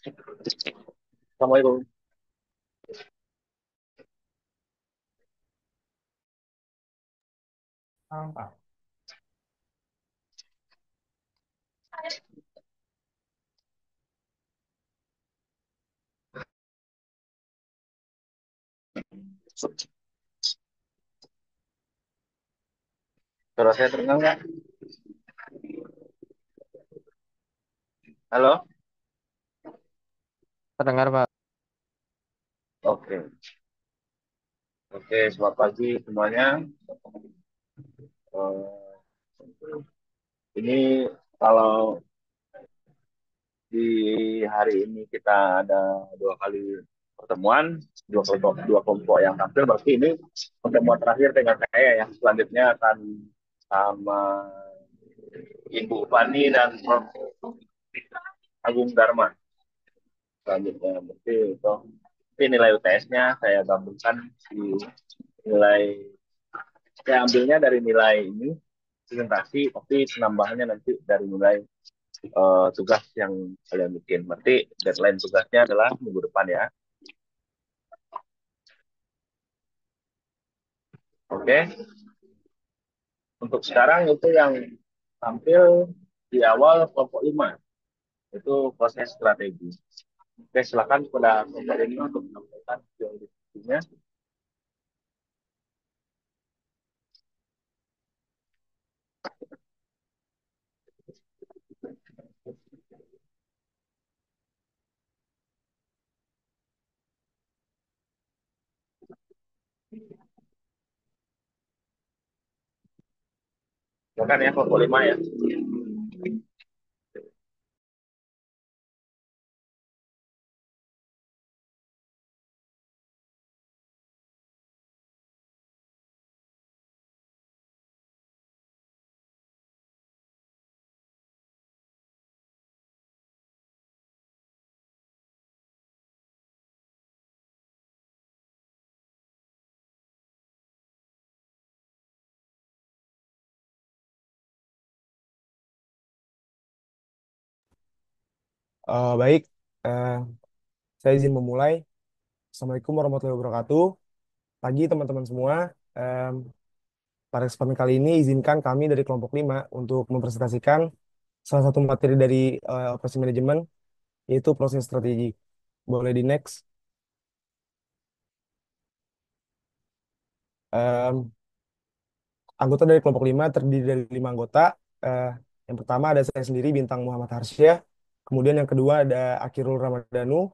Assalamualaikum. Apa? Suara saya terdengar nggak? Halo? Terdengar, Pak. Oke. Oke, selamat pagi semuanya. Eh, ini kalau di hari ini kita ada dua kali pertemuan, dua kelompok yang tampil. Berarti ini pertemuan terakhir dengan saya ya. Selanjutnya akan sama Ibu Fani dan Prof. Agung Dharma. Selanjutnya, berarti itu. Tapi nilai UTS-nya saya gabungkan di nilai, saya ambilnya dari nilai ini presentasi, tapi penambahannya nanti dari nilai tugas yang kalian bikin. Berarti deadline tugasnya adalah minggu depan ya. Oke, untuk sekarang itu yang tampil di awal kelompok 5 itu proses strategi. Oke, silakan kepada kelompok 5 untuk menyampaikan diskusinya. Silakan ya kelompok 5 ya. Baik, eh, saya izin memulai. Assalamualaikum warahmatullahi wabarakatuh. Pagi teman-teman semua. Em, Pada kesempatan kali ini izinkan kami dari kelompok 5 untuk mempresentasikan salah satu materi dari operasi manajemen, yaitu proses strategi. Boleh di next. Em, Anggota dari kelompok 5 terdiri dari 5 anggota. Eh, yang pertama ada saya sendiri, Bintang Muhammad Harsyah. Kemudian yang kedua ada Akhirul Ramadhanu,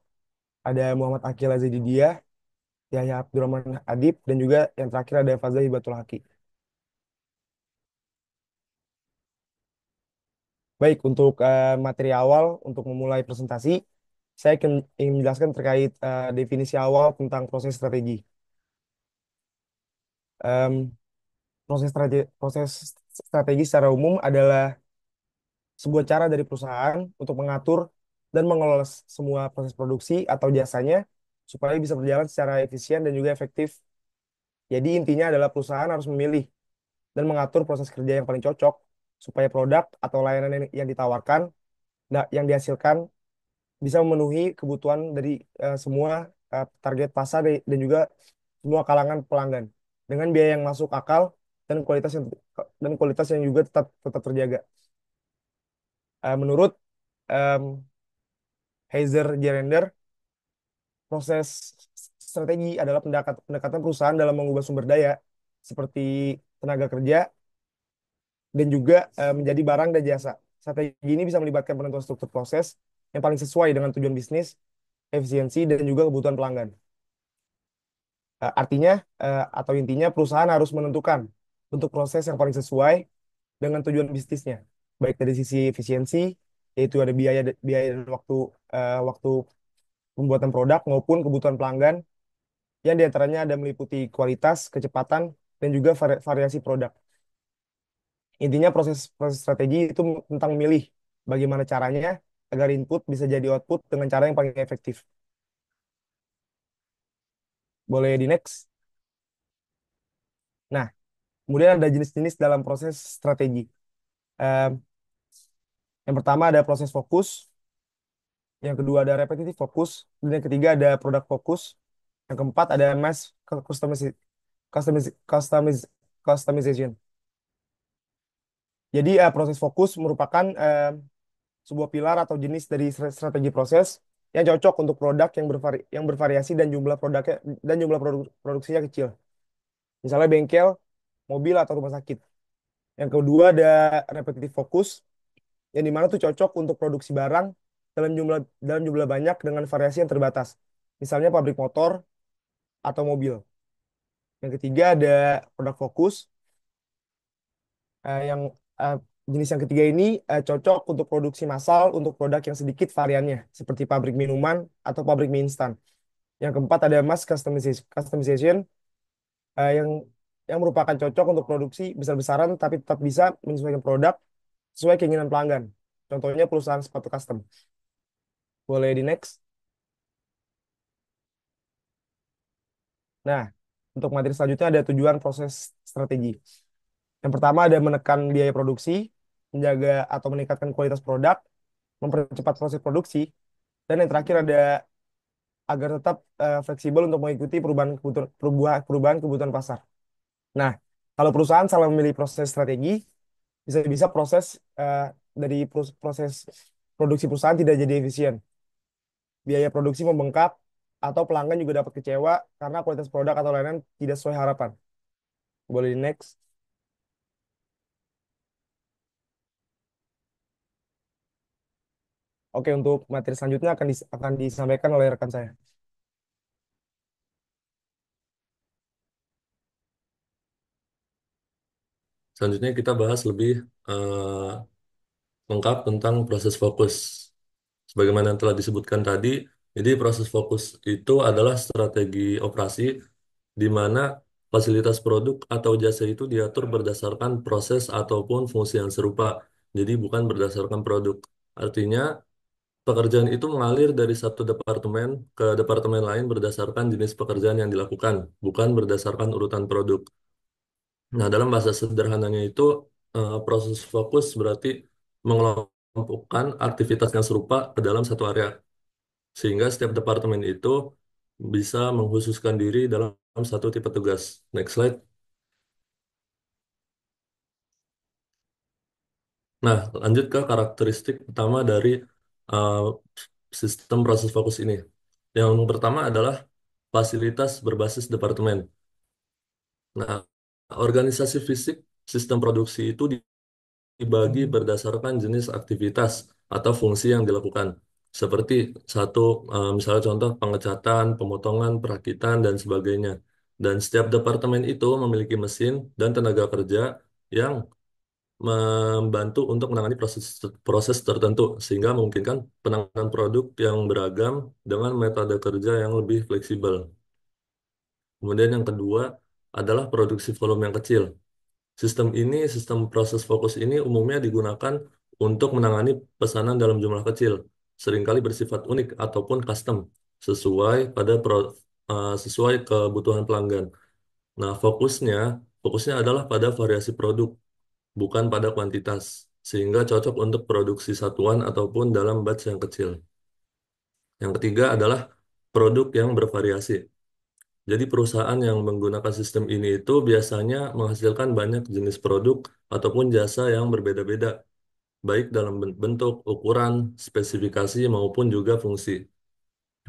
ada Muhammad Akil Azidiyah, Yahya Abdurrahman Adib, dan juga yang terakhir ada Fazal Hibatul Haqi. Baik, untuk materi awal untuk memulai presentasi, saya ingin menjelaskan terkait definisi awal tentang proses strategi. Em, proses strategi secara umum adalah sebuah cara dari perusahaan untuk mengatur dan mengelola semua proses produksi atau jasanya supaya bisa berjalan secara efisien dan juga efektif. Jadi intinya adalah perusahaan harus memilih dan mengatur proses kerja yang paling cocok supaya produk atau layanan yang ditawarkan, yang dihasilkan bisa memenuhi kebutuhan dari semua target pasar dan juga semua kalangan pelanggan dengan biaya yang masuk akal dan kualitas yang juga tetap tetap terjaga. Menurut em, Heiser Gerender, proses strategi adalah pendekatan perusahaan dalam mengubah sumber daya seperti tenaga kerja dan juga menjadi barang dan jasa. Strategi ini bisa melibatkan penentuan struktur proses yang paling sesuai dengan tujuan bisnis, efisiensi, dan juga kebutuhan pelanggan. Artinya atau intinya perusahaan harus menentukan bentuk proses yang paling sesuai dengan tujuan bisnisnya, baik dari sisi efisiensi, yaitu ada biaya dan waktu pembuatan produk maupun kebutuhan pelanggan yang diantaranya ada meliputi kualitas, kecepatan, dan juga variasi produk. Intinya proses strategi itu tentang memilih bagaimana caranya agar input bisa jadi output dengan cara yang paling efektif. Boleh di next. Nah, kemudian ada jenis-jenis dalam proses strategi. Em, yang pertama ada proses fokus. Yang kedua ada repetitif fokus, dan yang ketiga ada product fokus, yang keempat ada mass customization. Jadi proses fokus merupakan sebuah pilar atau jenis dari strategi proses yang cocok untuk produk yang bervariasi dan jumlah produksinya kecil. Misalnya bengkel, mobil atau rumah sakit. Yang kedua ada repetitif fokus yang dimana tuh cocok untuk produksi barang dalam jumlah banyak dengan variasi yang terbatas. Misalnya pabrik motor atau mobil. Yang ketiga ada produk fokus yang eh, jenis yang ketiga ini cocok untuk produksi massal untuk produk yang sedikit variannya seperti pabrik minuman atau pabrik mie instan. Yang keempat ada customization yang merupakan cocok untuk produksi besar-besaran tapi tetap bisa menyesuaikan produk sesuai keinginan pelanggan. Contohnya perusahaan sepatu custom. Boleh di next. Nah, untuk materi selanjutnya ada tujuan proses strategi. Yang pertama ada menekan biaya produksi, menjaga atau meningkatkan kualitas produk, mempercepat proses produksi, dan yang terakhir ada agar tetap fleksibel untuk mengikuti perubahan kebutuhan pasar. Nah, kalau perusahaan salah memilih proses strategi, bisa-bisa eh, proses produksi perusahaan tidak jadi efisien. Biaya produksi membengkak, atau pelanggan juga dapat kecewa karena kualitas produk atau layanan tidak sesuai harapan. Boleh di next. Oke, untuk materi selanjutnya akan disampaikan oleh rekan saya. Selanjutnya kita bahas lebih eh, lengkap tentang proses fokus. Sebagaimana yang telah disebutkan tadi, jadi proses fokus itu adalah strategi operasi di mana fasilitas produk atau jasa itu diatur berdasarkan proses ataupun fungsi yang serupa. Jadi bukan berdasarkan produk. Artinya pekerjaan itu mengalir dari satu departemen ke departemen lain berdasarkan jenis pekerjaan yang dilakukan, bukan berdasarkan urutan produk. Nah, dalam bahasa sederhananya itu proses fokus berarti mengelompokkan aktivitas yang serupa ke dalam satu area, sehingga setiap departemen itu bisa mengkhususkan diri dalam satu tipe tugas. Next slide. Nah, lanjut ke karakteristik utama dari uh, sistem proses fokus ini. Yang pertama adalah fasilitas berbasis departemen. Nah, organisasi fisik sistem produksi itu dibagi berdasarkan jenis aktivitas atau fungsi yang dilakukan. Seperti satu, misalnya contoh pengecatan, pemotongan, perakitan, dan sebagainya. Dan setiap departemen itu memiliki mesin dan tenaga kerja yang membantu untuk menangani proses proses tertentu sehingga memungkinkan penanganan produk yang beragam dengan metode kerja yang lebih fleksibel. Kemudian yang kedua adalah produksi volume yang kecil. Sistem proses fokus ini umumnya digunakan untuk menangani pesanan dalam jumlah kecil, seringkali bersifat unik ataupun custom, sesuai kebutuhan pelanggan. Nah, fokusnya adalah pada variasi produk, bukan pada kuantitas, sehingga cocok untuk produksi satuan ataupun dalam batch yang kecil. Yang ketiga adalah produk yang bervariasi. Jadi perusahaan yang menggunakan sistem ini itu biasanya menghasilkan banyak jenis produk ataupun jasa yang berbeda-beda, baik dalam bentuk, ukuran, spesifikasi maupun juga fungsi.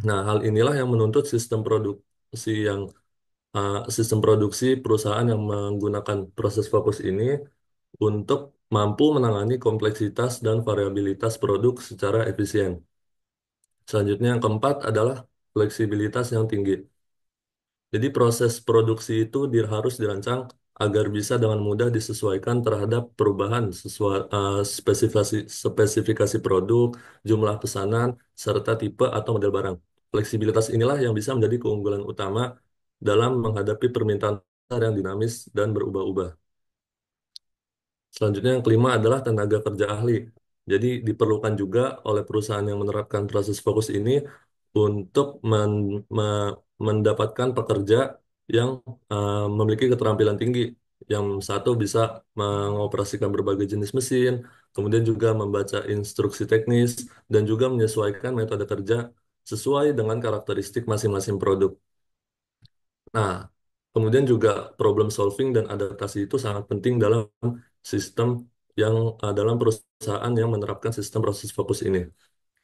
Nah, hal inilah yang menuntut sistem produksi perusahaan yang menggunakan proses fokus ini untuk mampu menangani kompleksitas dan variabilitas produk secara efisien. Selanjutnya yang keempat adalah fleksibilitas yang tinggi. Jadi proses produksi itu harus dirancang agar bisa dengan mudah disesuaikan terhadap perubahan spesifikasi produk, jumlah pesanan, serta tipe atau model barang. Fleksibilitas inilah yang bisa menjadi keunggulan utama dalam menghadapi permintaan pasar yang dinamis dan berubah-ubah. Selanjutnya yang kelima adalah tenaga kerja ahli. Jadi diperlukan juga oleh perusahaan yang menerapkan proses fokus ini untuk mendapatkan pekerja yang memiliki keterampilan tinggi Yang satu bisa mengoperasikan berbagai jenis mesin, kemudian juga membaca instruksi teknis, dan juga menyesuaikan metode kerja sesuai dengan karakteristik masing-masing produk. Nah, kemudian juga problem solving dan adaptasi itu sangat penting dalam sistem dalam perusahaan yang menerapkan sistem proses fokus ini.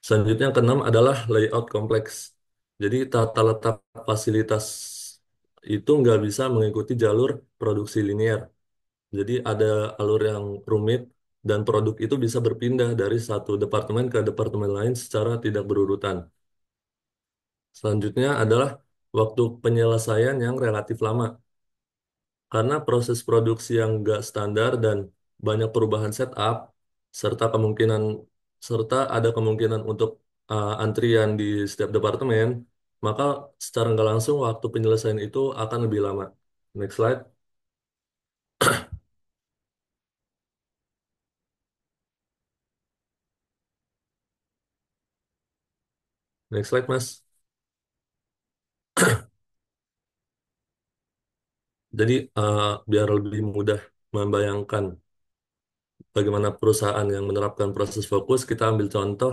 Selanjutnya yang keenam adalah layout kompleks. Jadi tata letak fasilitas itu nggak bisa mengikuti jalur produksi linear. Jadi ada alur yang rumit dan produk itu bisa berpindah dari satu departemen ke departemen lain secara tidak berurutan. Selanjutnya adalah waktu penyelesaian yang relatif lama. Karena proses produksi yang nggak standar dan banyak perubahan setup, serta serta ada kemungkinan untuk antrian di setiap departemen, maka secara nggak langsung waktu penyelesaian itu akan lebih lama. Next slide. Next slide, Mas. Jadi biar lebih mudah membayangkan bagaimana perusahaan yang menerapkan proses fokus, kita ambil contoh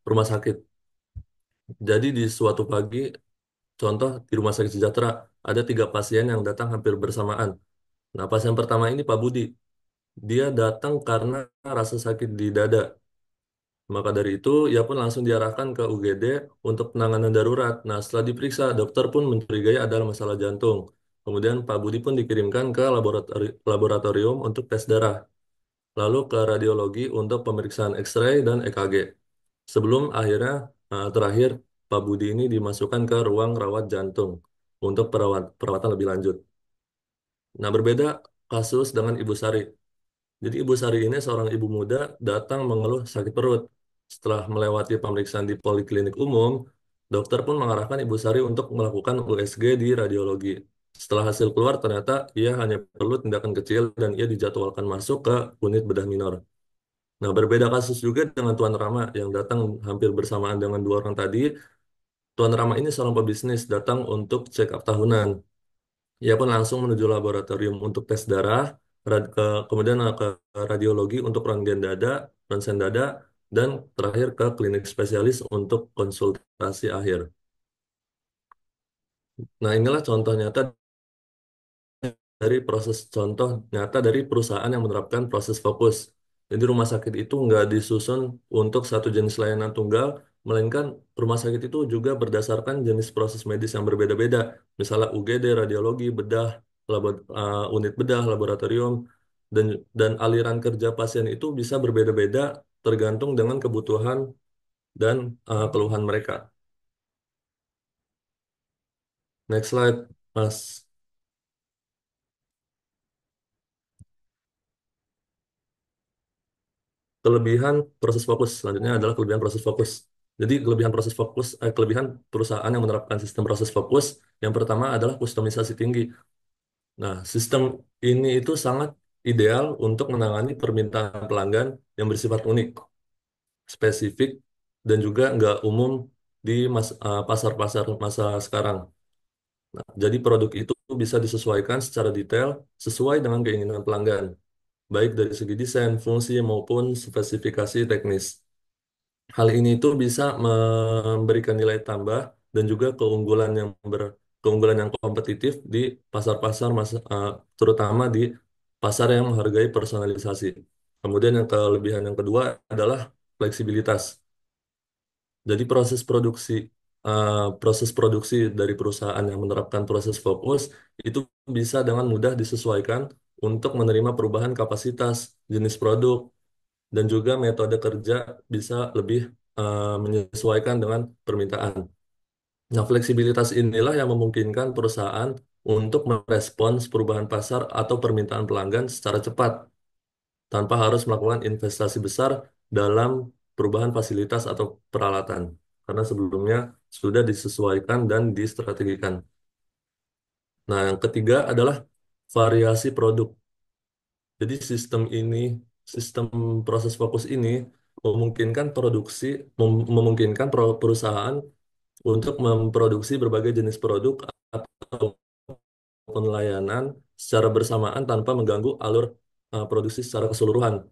rumah sakit. Jadi di suatu pagi, contoh di Rumah Sakit Sejahtera, ada 3 pasien yang datang hampir bersamaan. Nah, pasien pertama ini Pak Budi. Dia datang karena rasa sakit di dada. Maka dari itu, ia pun langsung diarahkan ke UGD untuk penanganan darurat. Nah, setelah diperiksa, dokter pun mencurigai adalah masalah jantung. Kemudian Pak Budi pun dikirimkan ke laboratorium untuk tes darah, lalu ke radiologi untuk pemeriksaan X-ray dan EKG. Sebelum akhirnya terakhir Pak Budi ini dimasukkan ke ruang rawat jantung untuk perawatan lebih lanjut. Nah, berbeda kasus dengan Ibu Sari. Jadi Ibu Sari ini seorang ibu muda datang mengeluh sakit perut. Setelah melewati pemeriksaan di poliklinik umum, dokter pun mengarahkan Ibu Sari untuk melakukan USG di radiologi. Setelah hasil keluar, ternyata ia hanya perlu tindakan kecil dan ia dijadwalkan masuk ke unit bedah minor. Nah, berbeda kasus juga dengan Tuan Rama yang datang hampir bersamaan dengan 2 orang tadi. Tuan Rama ini seorang pebisnis datang untuk check up tahunan. Ia pun langsung menuju laboratorium untuk tes darah, kemudian ke radiologi untuk ronsen dada, dan terakhir ke klinik spesialis untuk konsultasi akhir. Nah, inilah contoh nyata dari proses contoh nyata dari perusahaan yang menerapkan proses fokus. Jadi rumah sakit itu nggak disusun untuk satu jenis layanan tunggal, melainkan rumah sakit itu juga berdasarkan jenis proses medis yang berbeda-beda. Misalnya UGD, radiologi, unit bedah, laboratorium, dan aliran kerja pasien itu bisa berbeda-beda tergantung dengan kebutuhan dan keluhan mereka. Next slide, Mas. Kelebihan proses fokus selanjutnya adalah kelebihan proses fokus. Jadi kelebihan perusahaan yang menerapkan sistem proses fokus yang pertama adalah kustomisasi tinggi. Nah, sistem ini itu sangat ideal untuk menangani permintaan pelanggan yang bersifat unik, spesifik, dan juga nggak umum di pasar-pasar masa sekarang. Nah, jadi produk itu bisa disesuaikan secara detail sesuai dengan keinginan pelanggan, baik dari segi desain, fungsi, maupun spesifikasi teknis. Hal ini itu bisa memberikan nilai tambah dan juga keunggulan yang kompetitif di pasar-pasar terutama di pasar yang menghargai personalisasi. Kemudian yang kelebihan yang kedua adalah fleksibilitas. Jadi proses produksi dari perusahaan yang menerapkan proses fokus itu bisa dengan mudah disesuaikan untuk menerima perubahan kapasitas, jenis produk, dan juga metode kerja bisa lebih menyesuaikan dengan permintaan. Nah, fleksibilitas inilah yang memungkinkan perusahaan untuk merespons perubahan pasar atau permintaan pelanggan secara cepat tanpa harus melakukan investasi besar dalam perubahan fasilitas atau peralatan karena sebelumnya sudah disesuaikan dan distrategikan. Nah, yang ketiga adalah variasi produk. Jadi sistem proses fokus ini memungkinkan perusahaan untuk memproduksi berbagai jenis produk atau melakukan layanan secara bersamaan tanpa mengganggu alur produksi secara keseluruhan.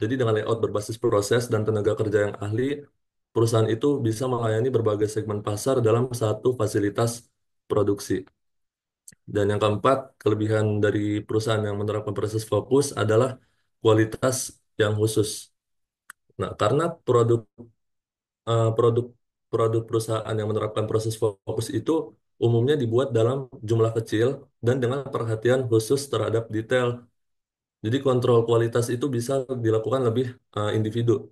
Jadi dengan layout berbasis proses dan tenaga kerja yang ahli, perusahaan itu bisa melayani berbagai segmen pasar dalam satu fasilitas produksi. Dan yang keempat, kelebihan dari perusahaan yang menerapkan proses fokus adalah kualitas yang khusus. Nah, karena produk produk perusahaan yang menerapkan proses fokus itu umumnya dibuat dalam jumlah kecil dan dengan perhatian khusus terhadap detail. Jadi kontrol kualitas itu bisa dilakukan lebih individu.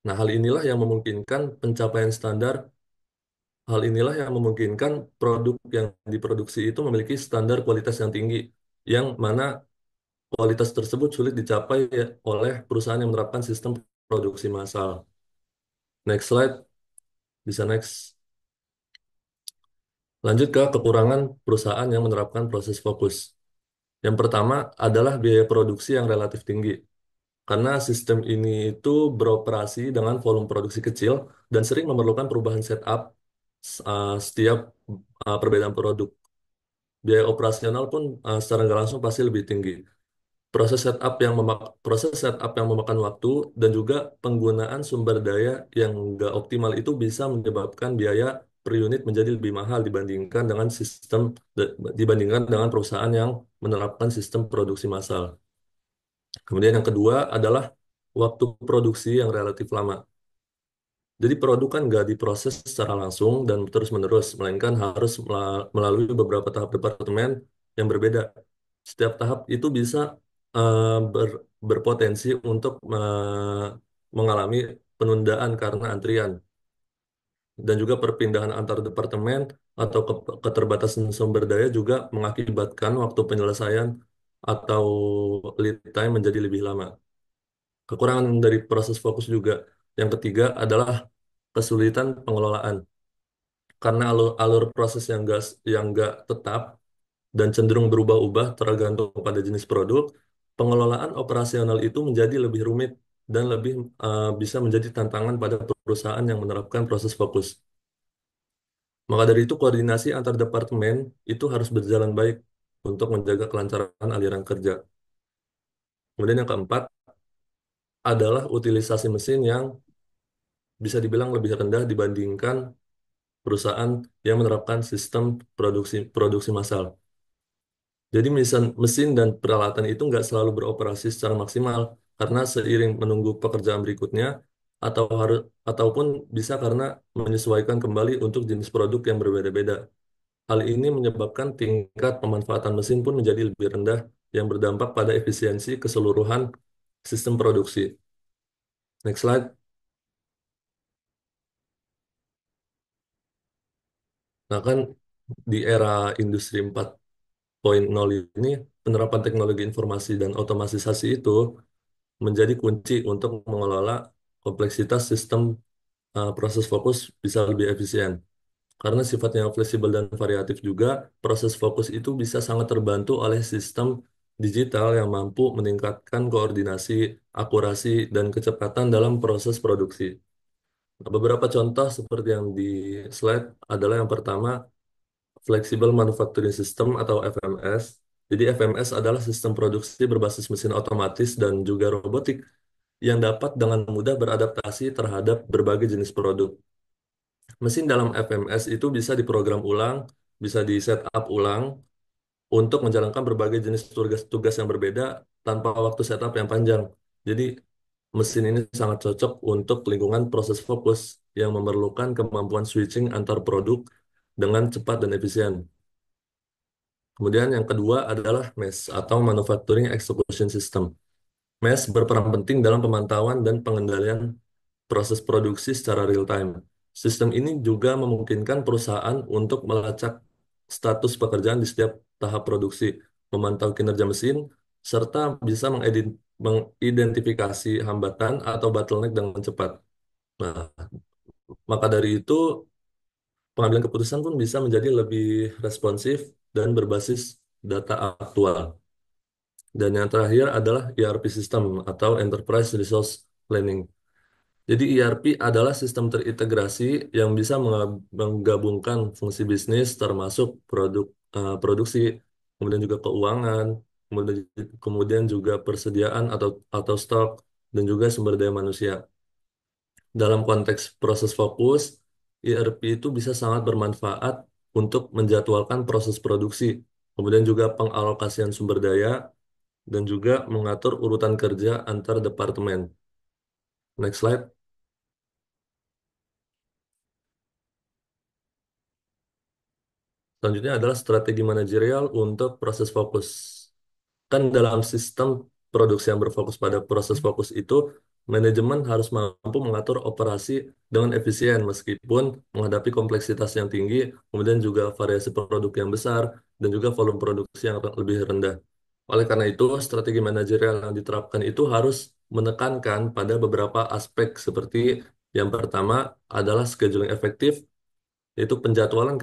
Nah, hal inilah yang memungkinkan produk yang diproduksi itu memiliki standar kualitas yang tinggi, yang mana kualitas tersebut sulit dicapai ya, oleh perusahaan yang menerapkan sistem produksi massal. Next slide, bisa next. Lanjut ke kekurangan perusahaan yang menerapkan proses fokus. Yang pertama adalah biaya produksi yang relatif tinggi. Karena sistem ini itu beroperasi dengan volume produksi kecil dan sering memerlukan perubahan setup setiap perbedaan produk. Biaya operasional pun secara nggak langsung pasti lebih tinggi. Proses setup yang memakan waktu dan juga penggunaan sumber daya yang nggak optimal itu bisa menyebabkan biaya per unit menjadi lebih mahal dibandingkan dengan perusahaan yang menerapkan sistem produksi massal. Kemudian yang kedua adalah waktu produksi yang relatif lama. Jadi produk kan nggak diproses secara langsung dan terus-menerus, melainkan harus melalui beberapa tahap departemen yang berbeda. Setiap tahap itu bisa berpotensi untuk mengalami penundaan karena antrian dan juga perpindahan antar departemen atau keterbatasan sumber daya juga mengakibatkan waktu penyelesaian atau lead time menjadi lebih lama. Kekurangan dari proses fokus juga. Yang ketiga adalah kesulitan pengelolaan. Karena alur proses yang nggak tetap dan cenderung berubah-ubah tergantung pada jenis produk, pengelolaan operasional itu menjadi lebih rumit dan lebih bisa menjadi tantangan pada perusahaan yang menerapkan proses fokus. Maka dari itu koordinasi antar departemen itu harus berjalan baik untuk menjaga kelancaran aliran kerja. Kemudian yang keempat adalah utilisasi mesin yang bisa dibilang lebih rendah dibandingkan perusahaan yang menerapkan sistem produksi produksi massal. Jadi mesin dan peralatan itu nggak selalu beroperasi secara maksimal karena seiring menunggu pekerjaan berikutnya atau harus ataupun bisa karena menyesuaikan kembali untuk jenis produk yang berbeda-beda. Hal ini menyebabkan tingkat pemanfaatan mesin pun menjadi lebih rendah yang berdampak pada efisiensi keseluruhan sistem produksi. Next slide. Nah kan di era industri 4.0 ini penerapan teknologi informasi dan otomatisasi itu menjadi kunci untuk mengelola kompleksitas sistem proses fokus bisa lebih efisien. Karena sifatnya fleksibel dan variatif juga, proses fokus itu bisa sangat terbantu oleh sistem digital yang mampu meningkatkan koordinasi, akurasi, dan kecepatan dalam proses produksi. Nah, beberapa contoh seperti yang di slide adalah yang pertama, Flexible Manufacturing System atau FMS. Jadi FMS adalah sistem produksi berbasis mesin otomatis dan juga robotik yang dapat dengan mudah beradaptasi terhadap berbagai jenis produk. Mesin dalam FMS itu bisa diprogram ulang, bisa di setup ulang untuk menjalankan berbagai jenis tugas-tugas yang berbeda tanpa waktu setup yang panjang. Jadi mesin ini sangat cocok untuk lingkungan proses fokus yang memerlukan kemampuan switching antar produk dengan cepat dan efisien. Kemudian yang kedua adalah MES atau Manufacturing Execution System. MES berperan penting dalam pemantauan dan pengendalian proses produksi secara real time. Sistem ini juga memungkinkan perusahaan untuk melacak status pekerjaan di setiap tahap produksi, memantau kinerja mesin, serta bisa mengidentifikasi hambatan atau bottleneck dengan cepat. Nah, maka dari itu pengambilan keputusan pun bisa menjadi lebih responsif dan berbasis data aktual. Dan yang terakhir adalah ERP system atau Enterprise Resource Planning. Jadi ERP adalah sistem terintegrasi yang bisa menggabungkan fungsi bisnis termasuk produksi, kemudian juga keuangan, kemudian kemudian juga persediaan atau stok, dan juga sumber daya manusia. Dalam konteks proses fokus, ERP itu bisa sangat bermanfaat untuk menjadwalkan proses produksi, kemudian juga pengalokasian sumber daya, dan juga mengatur urutan kerja antar departemen. Next slide. Selanjutnya adalah strategi manajerial untuk proses fokus. Kan dalam sistem produksi yang berfokus pada proses fokus itu, manajemen harus mampu mengatur operasi dengan efisien meskipun menghadapi kompleksitas yang tinggi, kemudian juga variasi produk yang besar, dan juga volume produksi yang lebih rendah. Oleh karena itu, strategi manajerial yang diterapkan itu harus menekankan pada beberapa aspek seperti yang pertama adalah scheduling efektif, yaitu penjadwalan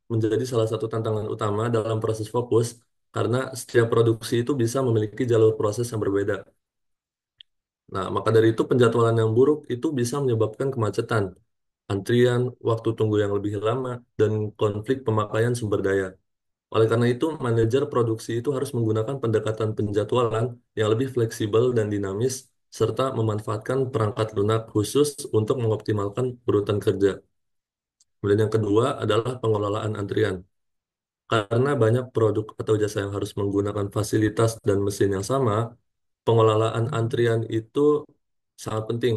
menjadi salah satu tantangan utama dalam proses fokus karena setiap produksi itu bisa memiliki jalur proses yang berbeda. Nah, maka dari itu penjadwalan yang buruk itu bisa menyebabkan kemacetan, antrian, waktu tunggu yang lebih lama, dan konflik pemakaian sumber daya. Oleh karena itu, manajer produksi itu harus menggunakan pendekatan penjadwalan yang lebih fleksibel dan dinamis, serta memanfaatkan perangkat lunak khusus untuk mengoptimalkan urutan kerja. Kemudian yang kedua adalah pengelolaan antrian. Karena banyak produk atau jasa yang harus menggunakan fasilitas dan mesin yang sama, pengelolaan antrian itu sangat penting.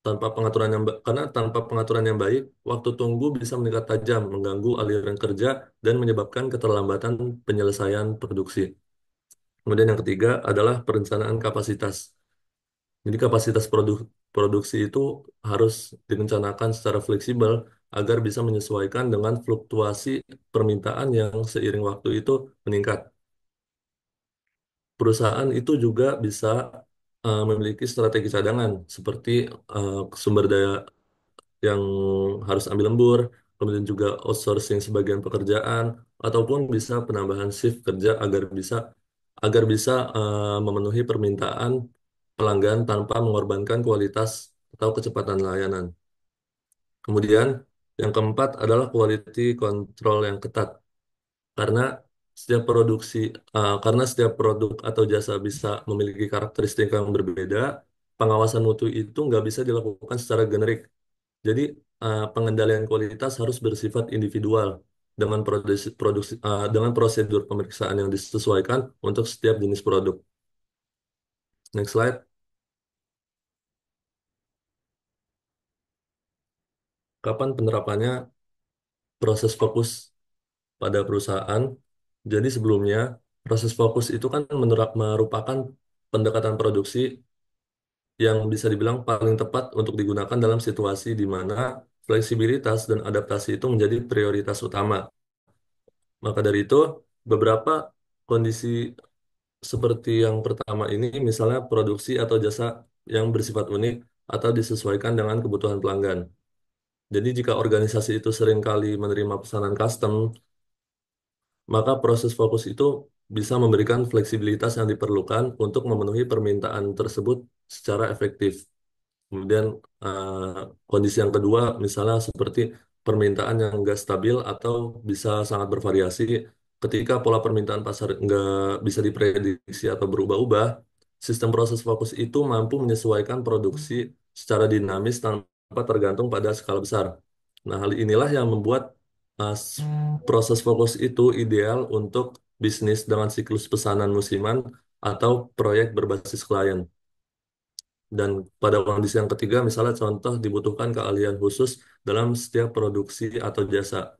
Karena tanpa pengaturan yang baik, waktu tunggu bisa meningkat tajam, mengganggu aliran kerja, dan menyebabkan keterlambatan penyelesaian produksi. Kemudian yang ketiga adalah perencanaan kapasitas. Jadi produksi itu harus direncanakan secara fleksibel agar bisa menyesuaikan dengan fluktuasi permintaan yang seiring waktu itu meningkat. Perusahaan itu juga bisa memiliki strategi cadangan seperti sumber daya yang harus ambil lembur, kemudian juga outsourcing sebagian pekerjaan, ataupun bisa penambahan shift kerja agar bisa memenuhi permintaan pelanggan tanpa mengorbankan kualitas atau kecepatan layanan. Kemudian yang keempat adalah quality control yang ketat. Karena karena setiap produk atau jasa bisa memiliki karakteristik yang berbeda, pengawasan mutu itu nggak bisa dilakukan secara generik. Jadi pengendalian kualitas harus bersifat individual dengan prosedur pemeriksaan yang disesuaikan untuk setiap jenis produk. Next slide. Kapan penerapannya proses fokus pada perusahaan? Jadi sebelumnya proses fokus itu kan merupakan pendekatan produksi yang bisa dibilang paling tepat untuk digunakan dalam situasi di mana fleksibilitas dan adaptasi itu menjadi prioritas utama. Maka dari itu, beberapa kondisi seperti yang pertama ini, misalnya produksi atau jasa yang bersifat unik atau disesuaikan dengan kebutuhan pelanggan. Jadi jika organisasi itu seringkali menerima pesanan custom, maka proses fokus itu bisa memberikan fleksibilitas yang diperlukan untuk memenuhi permintaan tersebut secara efektif. Kemudian kondisi yang kedua, misalnya seperti permintaan yang nggak stabil atau bisa sangat bervariasi. Ketika pola permintaan pasar nggak bisa diprediksi atau berubah-ubah, sistem proses fokus itu mampu menyesuaikan produksi secara dinamis tanpa tergantung pada skala besar. Nah, hal inilah yang membuat proses fokus itu ideal untuk bisnis dengan siklus pesanan musiman atau proyek berbasis klien. Dan pada kondisi yang ketiga, misalnya contoh dibutuhkan keahlian khusus dalam setiap produksi atau jasa.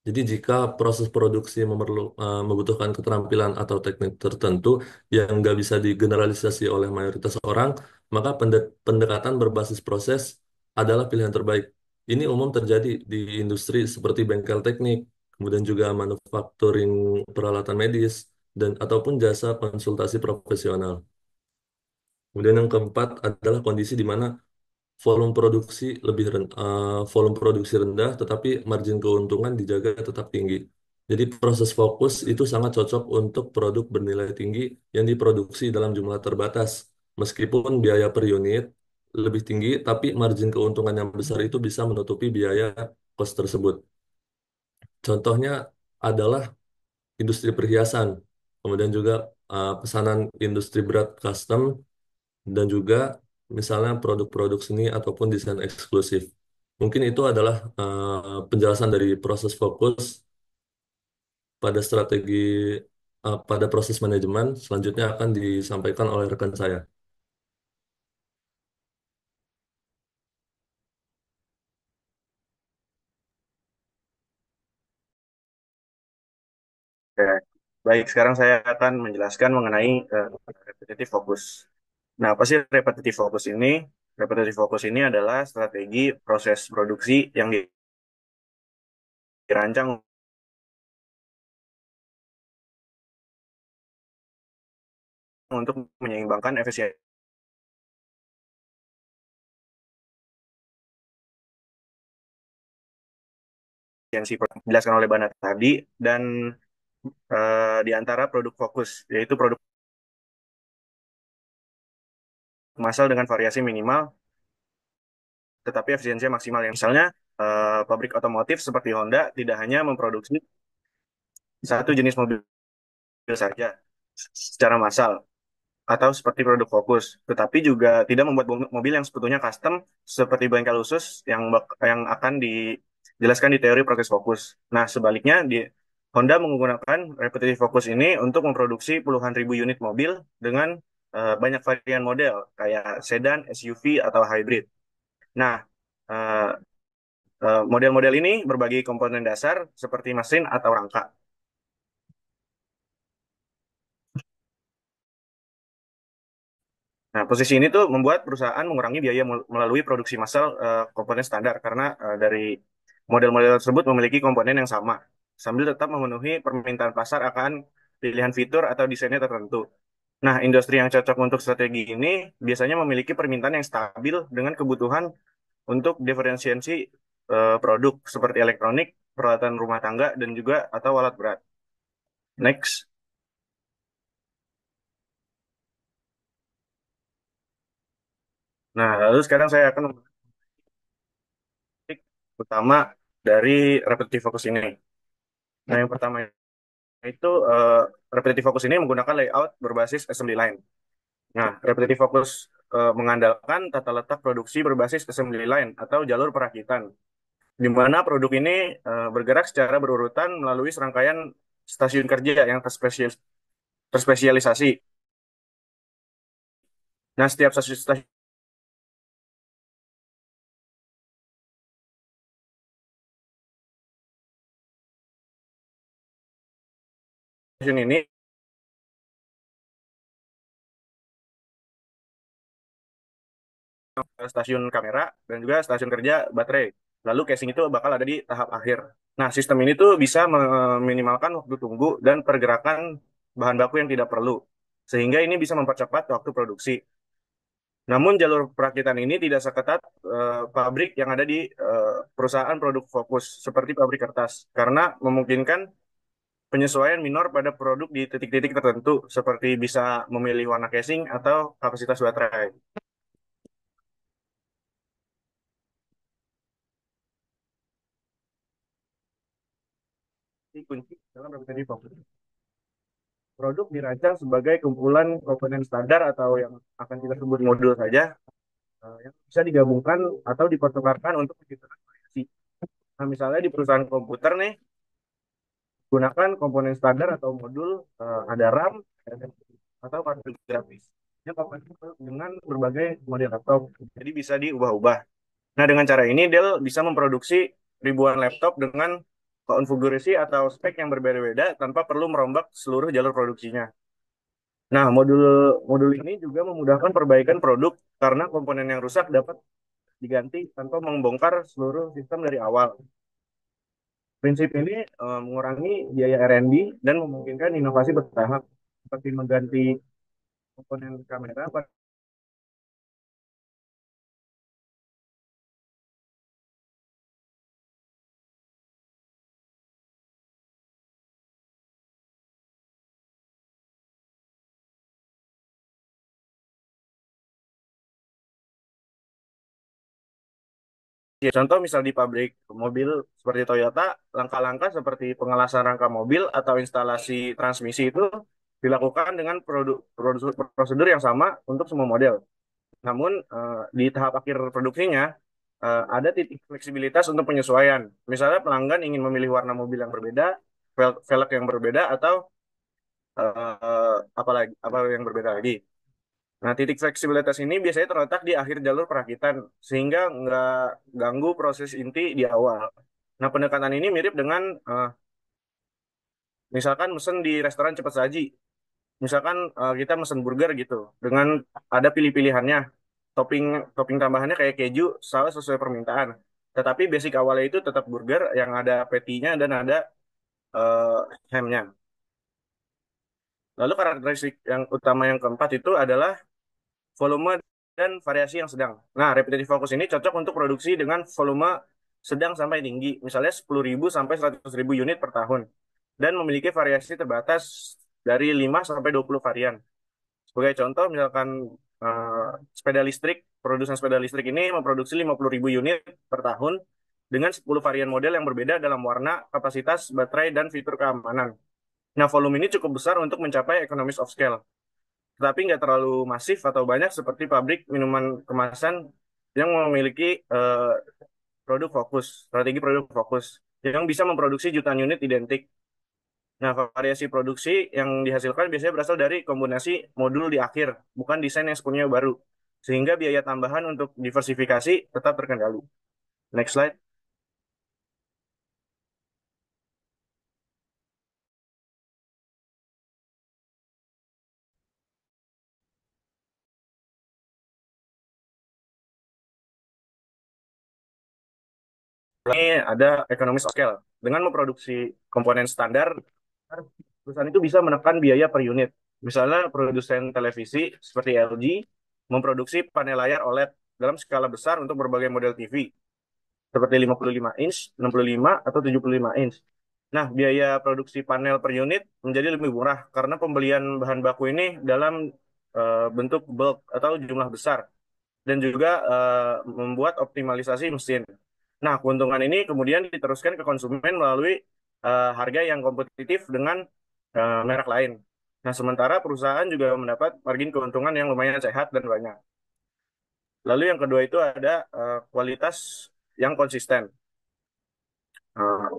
Jadi jika proses produksi membutuhkan keterampilan atau teknik tertentu yang nggak bisa digeneralisasi oleh mayoritas orang, maka pendekatan berbasis proses adalah pilihan terbaik. Ini umum terjadi di industri seperti bengkel teknik, kemudian juga manufacturing peralatan medis, dan ataupun jasa konsultasi profesional. Kemudian yang keempat adalah kondisi di mana volume produksi rendah, tetapi margin keuntungan dijaga tetap tinggi. Jadi proses fokus itu sangat cocok untuk produk bernilai tinggi yang diproduksi dalam jumlah terbatas. Meskipun biaya per unit lebih tinggi, tapi margin keuntungan yang besar itu bisa menutupi biaya kos tersebut. Contohnya adalah industri perhiasan, kemudian juga pesanan industri berat custom, dan juga misalnya produk-produk seni ataupun desain eksklusif. Mungkin itu adalah penjelasan dari proses fokus pada strategi pada proses manajemen. Selanjutnya akan disampaikan oleh rekan saya. Oke. Baik, sekarang saya akan menjelaskan mengenai repetitive focus. Nah, apa sih repetitive focus ini? Repetitive focus ini adalah strategi proses produksi yang dirancang untuk menyeimbangkan efisiensi produk dijelaskan oleh Bana tadi, dan di antara produk fokus, yaitu produk massal dengan variasi minimal tetapi efisiensinya maksimal. Yang misalnya pabrik otomotif seperti Honda tidak hanya memproduksi satu jenis mobil saja secara massal atau seperti produk fokus, tetapi juga tidak membuat mobil yang sebetulnya custom seperti bengkel khusus yang akan dijelaskan di teori proses fokus. Nah, sebaliknya Honda menggunakan repetitive focus ini untuk memproduksi puluhan ribu unit mobil dengan banyak varian model kayak sedan, SUV atau hybrid. Nah, eh, model-model ini berbagi komponen dasar seperti mesin atau rangka. Nah, posisi ini tuh membuat perusahaan mengurangi biaya melalui produksi massal komponen standar karena dari model-model tersebut memiliki komponen yang sama, sambil tetap memenuhi permintaan pasar akan pilihan fitur atau desainnya tertentu. Nah, industri yang cocok untuk strategi ini biasanya memiliki permintaan yang stabil dengan kebutuhan untuk diferensiasi produk seperti elektronik, peralatan rumah tangga, dan juga atau alat berat. Next. Nah, lalu sekarang saya akan membahas utama dari repetitive focus ini. Nah, yang pertama itu repetitive focus ini menggunakan layout berbasis assembly line. Nah, repetitive focus mengandalkan tata letak produksi berbasis assembly line atau jalur perakitan, di mana produk ini bergerak secara berurutan melalui serangkaian stasiun kerja yang terspesialisasi. Nah, setiap stasiun ini stasiun kamera dan juga stasiun kerja baterai. Lalu casing itu bakal ada di tahap akhir. Nah, sistem ini tuh bisa meminimalkan waktu tunggu dan pergerakan bahan baku yang tidak perlu. Sehingga ini bisa mempercepat waktu produksi. Namun jalur perakitan ini tidak seketat pabrik yang ada di perusahaan produk fokus seperti pabrik kertas karena memungkinkan penyesuaian minor pada produk di titik-titik tertentu seperti bisa memilih warna casing atau kapasitas baterai. Ini kunci dalam repetitive focus. Produk dirancang sebagai kumpulan komponen standar atau yang akan kita sebut modul saja, yang bisa digabungkan atau dipertukarkan untuk menciptakan variasi. Nah, misalnya di perusahaan komputer nih, gunakan komponen standar atau modul, ada RAM atau kartu grafis yang kompatibel dengan berbagai model laptop, jadi bisa diubah-ubah. Nah, dengan cara ini Dell bisa memproduksi ribuan laptop dengan konfigurasi atau spek yang berbeda-beda tanpa perlu merombak seluruh jalur produksinya. Nah, modul modul ini juga memudahkan perbaikan produk karena komponen yang rusak dapat diganti tanpa membongkar seluruh sistem dari awal. Prinsip ini mengurangi biaya R&D dan memungkinkan inovasi bertahap seperti mengganti komponen kamera Ya, contoh misal di pabrik mobil seperti Toyota, langkah-langkah seperti pengelasan rangka mobil atau instalasi transmisi itu dilakukan dengan prosedur yang sama untuk semua model. Namun di tahap akhir produksinya ada titik fleksibilitas untuk penyesuaian. Misalnya pelanggan ingin memilih warna mobil yang berbeda, velg yang berbeda, atau apa yang berbeda lagi. Nah, titik fleksibilitas ini biasanya terletak di akhir jalur perakitan, sehingga nggak ganggu proses inti di awal. Nah, pendekatan ini mirip dengan misalkan mesen di restoran cepat saji. Misalkan kita mesen burger gitu, dengan ada pilih-pilihannya, topping topping tambahannya kayak keju, saus sesuai permintaan. Tetapi basic awalnya itu tetap burger yang ada patty-nya dan ada eh, hamnya. Lalu karakteristik yang utama yang keempat itu adalah volume dan variasi yang sedang. Nah, repetitive focus ini cocok untuk produksi dengan volume sedang sampai tinggi, misalnya 10.000 sampai 100.000 unit per tahun, dan memiliki variasi terbatas dari 5 sampai 20 varian. Sebagai contoh, misalkan eh, sepeda listrik, produsen sepeda listrik ini memproduksi 50.000 unit per tahun dengan 10 varian model yang berbeda dalam warna, kapasitas, baterai, dan fitur keamanan. Nah, volume ini cukup besar untuk mencapai economies of scale, tetapi nggak terlalu masif atau banyak seperti pabrik minuman kemasan yang memiliki strategi produk fokus, yang bisa memproduksi jutaan unit identik. Nah, variasi produksi yang dihasilkan biasanya berasal dari kombinasi modul di akhir, bukan desain yang sepenuhnya baru, sehingga biaya tambahan untuk diversifikasi tetap terkendali. Next slide. Ini ada economies of scale. Dengan memproduksi komponen standar, perusahaan itu bisa menekan biaya per unit. Misalnya produsen televisi seperti LG memproduksi panel layar OLED dalam skala besar untuk berbagai model TV, seperti 55 inch, 65, atau 75 inch. Nah, biaya produksi panel per unit menjadi lebih murah karena pembelian bahan baku ini dalam bentuk bulk atau jumlah besar, dan juga membuat optimalisasi mesin. Nah, keuntungan ini kemudian diteruskan ke konsumen melalui harga yang kompetitif dengan merek lain. Nah, sementara perusahaan juga mendapat margin keuntungan yang lumayan sehat dan banyak. Lalu yang kedua itu ada kualitas yang konsisten.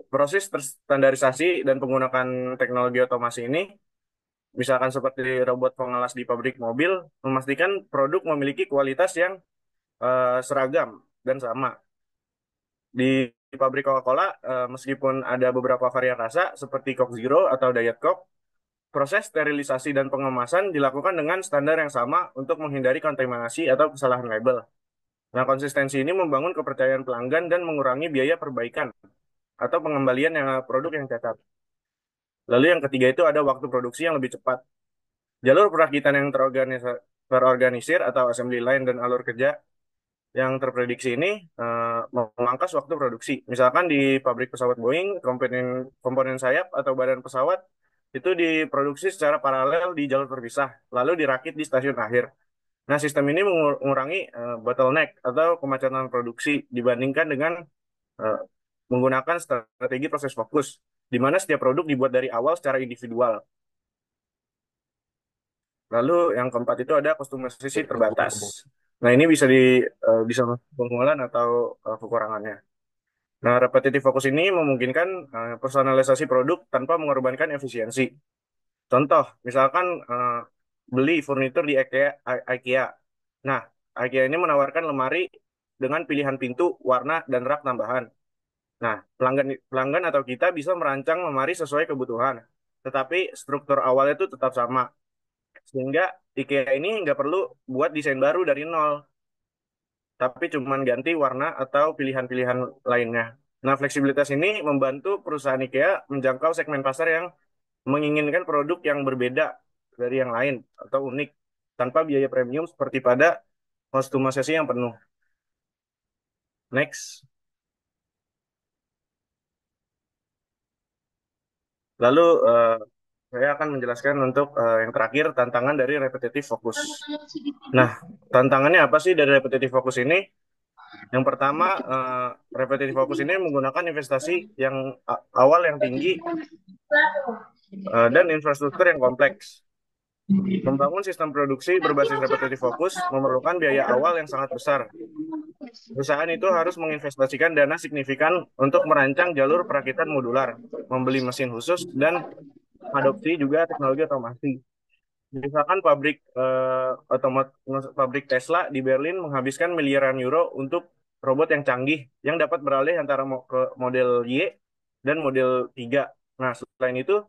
Proses terstandarisasi dan penggunaan teknologi otomasi ini, misalkan seperti robot pengalas di pabrik mobil, memastikan produk memiliki kualitas yang seragam dan sama. Di pabrik Coca-Cola, meskipun ada beberapa varian rasa seperti Coke Zero atau Diet Coke, proses sterilisasi dan pengemasan dilakukan dengan standar yang sama untuk menghindari kontaminasi atau kesalahan label. Nah, konsistensi ini membangun kepercayaan pelanggan dan mengurangi biaya perbaikan atau pengembalian yang produk yang cacat. Lalu yang ketiga itu ada waktu produksi yang lebih cepat. Jalur perakitan yang terorganisir atau assembly line dan alur kerja yang terprediksi ini memangkas waktu produksi. Misalkan di pabrik pesawat Boeing, komponen komponen sayap atau badan pesawat itu diproduksi secara paralel di jalur terpisah, lalu dirakit di stasiun akhir. Nah, sistem ini mengurangi bottleneck atau kemacetan produksi dibandingkan dengan eh, menggunakan strategi proses fokus, di mana setiap produk dibuat dari awal secara individual. Lalu yang keempat itu ada customization terbatas. Nah, ini bisa penggunaan atau kekurangannya. Nah, repetitive focus ini memungkinkan personalisasi produk tanpa mengorbankan efisiensi. Contoh, misalkan beli furnitur di IKEA. Nah, IKEA ini menawarkan lemari dengan pilihan pintu, warna, dan rak tambahan. Nah, pelanggan pelanggan atau kita bisa merancang lemari sesuai kebutuhan, tetapi struktur awalnya itu tetap sama. Sehingga IKEA ini nggak perlu buat desain baru dari nol, tapi cuma ganti warna atau pilihan-pilihan lainnya. Nah, fleksibilitas ini membantu perusahaan IKEA menjangkau segmen pasar yang menginginkan produk yang berbeda dari yang lain atau unik, tanpa biaya premium seperti pada kostumisasi yang penuh. Next. Lalu saya akan menjelaskan untuk yang terakhir, tantangan dari repetitive focus. Nah, tantangannya apa sih dari repetitive focus ini? Yang pertama, repetitive focus ini menggunakan investasi yang awal yang tinggi dan infrastruktur yang kompleks. Membangun sistem produksi berbasis repetitive focus memerlukan biaya awal yang sangat besar. Perusahaan itu harus menginvestasikan dana signifikan untuk merancang jalur perakitan modular, membeli mesin khusus, dan adopsi juga teknologi otomasi. Misalkan pabrik Tesla di Berlin menghabiskan miliaran euro untuk robot yang canggih yang dapat beralih antara ke model Y dan model 3. Nah, selain itu,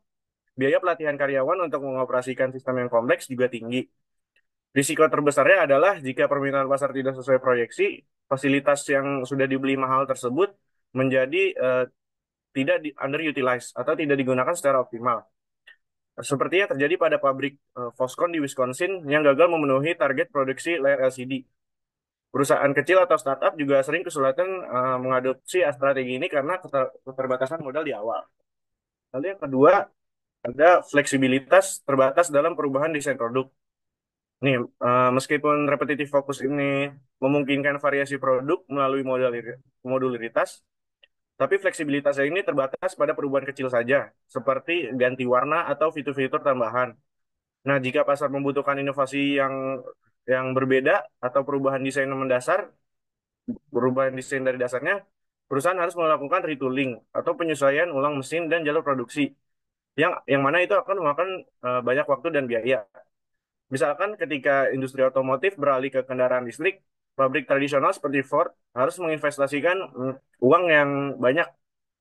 biaya pelatihan karyawan untuk mengoperasikan sistem yang kompleks juga tinggi. Risiko terbesarnya adalah jika permintaan pasar tidak sesuai proyeksi, fasilitas yang sudah dibeli mahal tersebut menjadi tidak underutilized atau tidak digunakan secara optimal. Seperti yang terjadi pada pabrik Foxconn di Wisconsin yang gagal memenuhi target produksi layar LCD. Perusahaan kecil atau startup juga sering kesulitan mengadopsi strategi ini karena keterbatasan modal di awal. Lalu yang kedua, ada fleksibilitas terbatas dalam perubahan desain produk. Nih, meskipun repetitif fokus ini memungkinkan variasi produk melalui modularitas, tapi fleksibilitasnya ini terbatas pada perubahan kecil saja, seperti ganti warna atau fitur-fitur tambahan. Nah, jika pasar membutuhkan inovasi yang berbeda atau perubahan desain dari dasarnya, perusahaan harus melakukan retooling atau penyesuaian ulang mesin dan jalur produksi, yang mana itu akan memakan banyak waktu dan biaya. Misalkan ketika industri otomotif beralih ke kendaraan listrik, pabrik tradisional seperti Ford harus menginvestasikan uang yang banyak,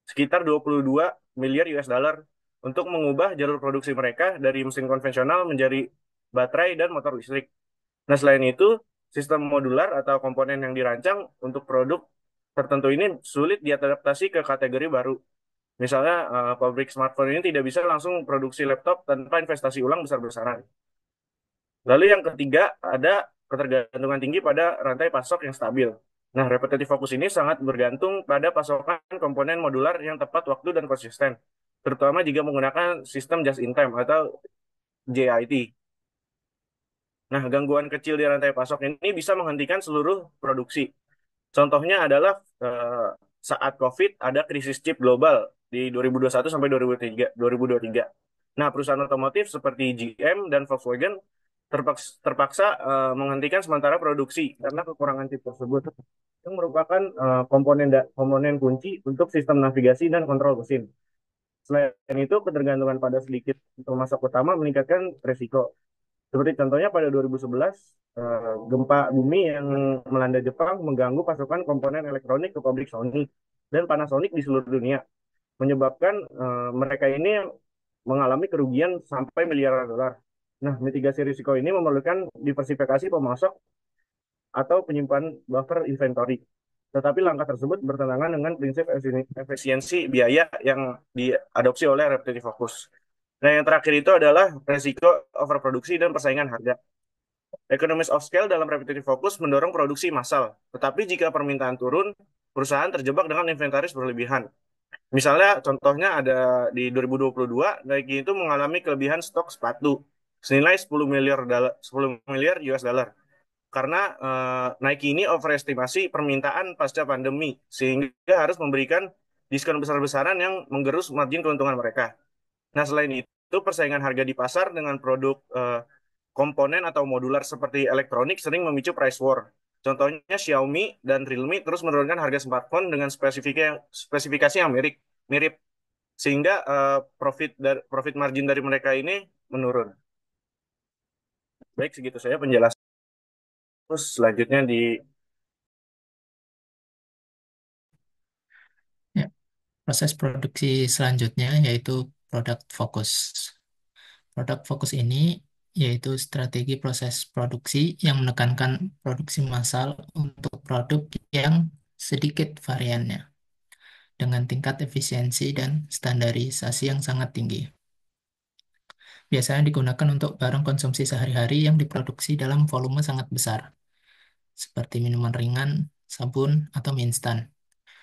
sekitar 22 miliar US dollar, untuk mengubah jalur produksi mereka dari mesin konvensional menjadi baterai dan motor listrik. Nah, selain itu, sistem modular atau komponen yang dirancang untuk produk tertentu ini sulit diadaptasi ke kategori baru. Misalnya, pabrik smartphone ini tidak bisa langsung produksi laptop tanpa investasi ulang besar-besaran. Lalu yang ketiga, ada ketergantungan tinggi pada rantai pasok yang stabil. Nah, repetitive focus ini sangat bergantung pada pasokan komponen modular yang tepat waktu dan konsisten, terutama jika menggunakan sistem just in time atau JIT. Nah, gangguan kecil di rantai pasok ini bisa menghentikan seluruh produksi. Contohnya adalah saat COVID ada krisis chip global di 2021 sampai 2023. Nah, perusahaan otomotif seperti GM dan Volkswagen terpaksa menghentikan sementara produksi karena kekurangan chip tersebut, yang merupakan komponen kunci untuk sistem navigasi dan kontrol mesin. Selain itu, ketergantungan pada sedikit pemasok utama meningkatkan resiko. Seperti contohnya pada 2011, gempa bumi yang melanda Jepang mengganggu pasokan komponen elektronik ke pabrik Sony dan Panasonic di seluruh dunia, menyebabkan mereka ini mengalami kerugian sampai miliaran dolar. Nah, mitigasi risiko ini memerlukan diversifikasi pemasok atau penyimpan buffer inventory. Tetapi langkah tersebut bertentangan dengan prinsip efisiensi biaya yang diadopsi oleh repetitive focus. Nah, yang terakhir itu adalah resiko overproduksi dan persaingan harga. Economies of scale dalam repetitive focus mendorong produksi massal. Tetapi jika permintaan turun, perusahaan terjebak dengan inventaris berlebihan. Misalnya, contohnya ada di 2022, Nike itu mengalami kelebihan stok sepatu senilai 10 miliar dolar, 10 miliar US dollar. Karena Nike ini overestimasi permintaan pasca pandemi, sehingga harus memberikan diskon besar-besaran yang menggerus margin keuntungan mereka. Nah, selain itu, persaingan harga di pasar dengan produk komponen atau modular seperti elektronik sering memicu price war. Contohnya Xiaomi dan Realme terus menurunkan harga smartphone dengan spesifikasi yang mirip, sehingga profit margin dari mereka ini menurun. Baik, segitu saya penjelasan. Terus selanjutnya di Ya, proses produksi selanjutnya yaitu product focus. Product focus ini yaitu strategi proses produksi yang menekankan produksi massal untuk produk yang sedikit variannya, dengan tingkat efisiensi dan standarisasi yang sangat tinggi. Biasanya digunakan untuk barang konsumsi sehari-hari yang diproduksi dalam volume sangat besar, seperti minuman ringan, sabun, atau mie instan.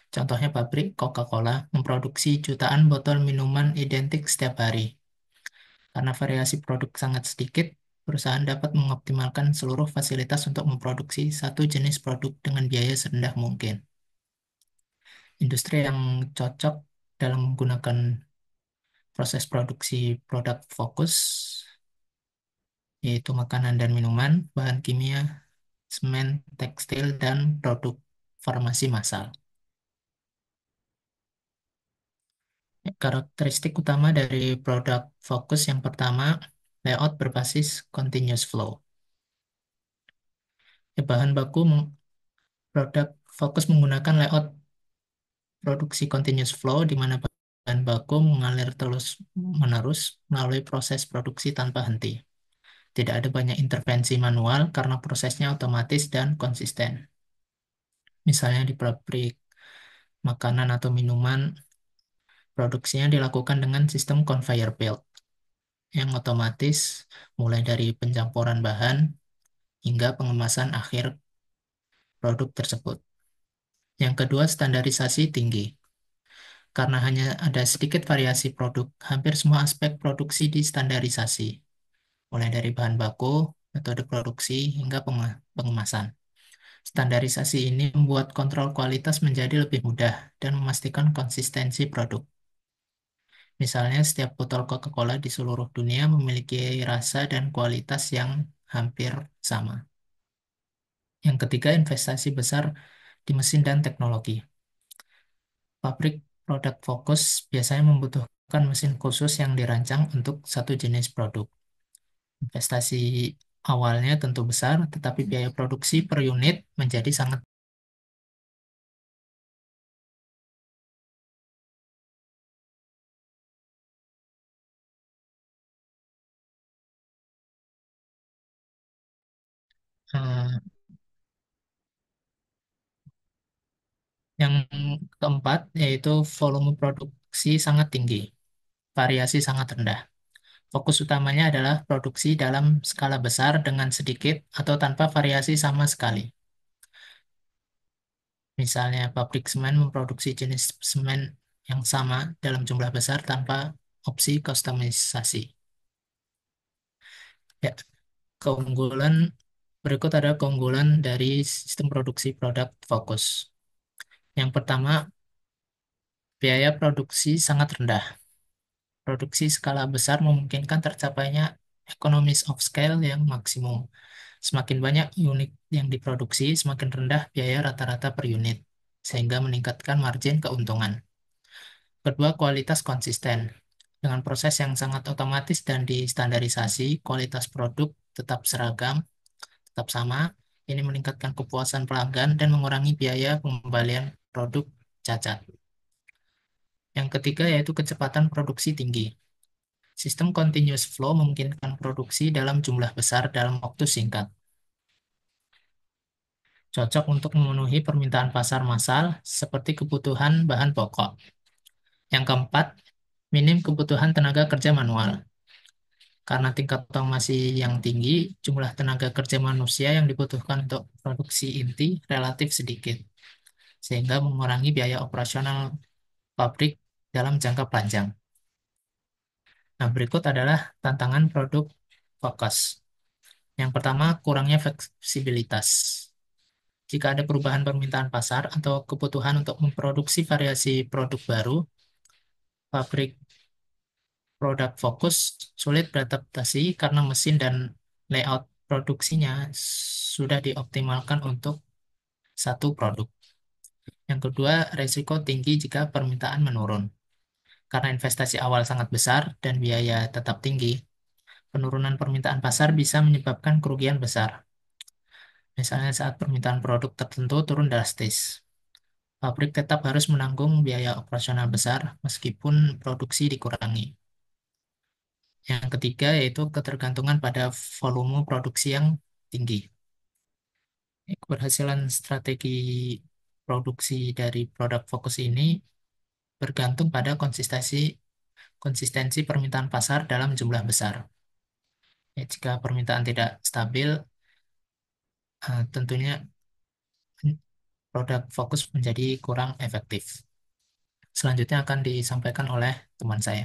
Contohnya pabrik Coca-Cola memproduksi jutaan botol minuman identik setiap hari. Karena variasi produk sangat sedikit, perusahaan dapat mengoptimalkan seluruh fasilitas untuk memproduksi satu jenis produk dengan biaya serendah mungkin. Industri yang cocok dalam menggunakan proses produksi produk fokus, yaitu makanan dan minuman, bahan kimia, semen, tekstil, dan produk farmasi massal. Karakteristik utama dari produk fokus yang pertama, layout berbasis continuous flow. Bahan baku produk fokus menggunakan layout produksi continuous flow di mana bahan baku mengalir terus-menerus melalui proses produksi tanpa henti. Tidak ada banyak intervensi manual karena prosesnya otomatis dan konsisten. Misalnya di pabrik makanan atau minuman, produksinya dilakukan dengan sistem conveyor belt yang otomatis mulai dari pencampuran bahan hingga pengemasan akhir produk tersebut. Yang kedua, standarisasi tinggi. Karena hanya ada sedikit variasi produk, hampir semua aspek produksi distandarisasi, mulai dari bahan baku, metode produksi, hingga pengemasan. Standarisasi ini membuat kontrol kualitas menjadi lebih mudah dan memastikan konsistensi produk. Misalnya, setiap botol Coca-Cola di seluruh dunia memiliki rasa dan kualitas yang hampir sama. Yang ketiga, investasi besar di mesin dan teknologi. Pabrik produk fokus biasanya membutuhkan mesin khusus yang dirancang untuk satu jenis produk. Investasi awalnya tentu besar, tetapi biaya produksi per unit menjadi sangat eh, yang keempat yaitu volume produksi sangat tinggi, variasi sangat rendah. Fokus utamanya adalah produksi dalam skala besar dengan sedikit atau tanpa variasi sama sekali. Misalnya, pabrik semen memproduksi jenis semen yang sama dalam jumlah besar tanpa opsi kustomisasi. Ya, keunggulan berikut ada keunggulan dari sistem produksi produk fokus. Yang pertama, biaya produksi sangat rendah. Produksi skala besar memungkinkan tercapainya economies of scale yang maksimum. Semakin banyak unit yang diproduksi, semakin rendah biaya rata-rata per unit, sehingga meningkatkan margin keuntungan. Kedua, kualitas konsisten. Dengan proses yang sangat otomatis dan distandarisasi, kualitas produk tetap seragam, tetap sama. Ini meningkatkan kepuasan pelanggan dan mengurangi biaya pengembalian produk cacat. Yang ketiga yaitu kecepatan produksi tinggi. Sistem continuous flow memungkinkan produksi dalam jumlah besar dalam waktu singkat. Cocok untuk memenuhi permintaan pasar massal seperti kebutuhan bahan pokok. Yang keempat, minim kebutuhan tenaga kerja manual. Karena tingkat otomasi yang tinggi, jumlah tenaga kerja manusia yang dibutuhkan untuk produksi inti relatif sedikit, sehingga mengurangi biaya operasional pabrik dalam jangka panjang. Nah, berikut adalah tantangan produk fokus. Yang pertama, kurangnya fleksibilitas. Jika ada perubahan permintaan pasar atau kebutuhan untuk memproduksi variasi produk baru, pabrik produk fokus sulit beradaptasi karena mesin dan layout produksinya sudah dioptimalkan untuk satu produk. Yang kedua, resiko tinggi jika permintaan menurun. Karena investasi awal sangat besar dan biaya tetap tinggi, penurunan permintaan pasar bisa menyebabkan kerugian besar. Misalnya saat permintaan produk tertentu turun drastis. Pabrik tetap harus menanggung biaya operasional besar meskipun produksi dikurangi. Yang ketiga yaitu ketergantungan pada volume produksi yang tinggi. Keberhasilan strategi produksi dari produk fokus ini bergantung pada konsistensi permintaan pasar dalam jumlah besar. Ya, jika permintaan tidak stabil, tentunya produk fokus menjadi kurang efektif. Selanjutnya akan disampaikan oleh teman saya.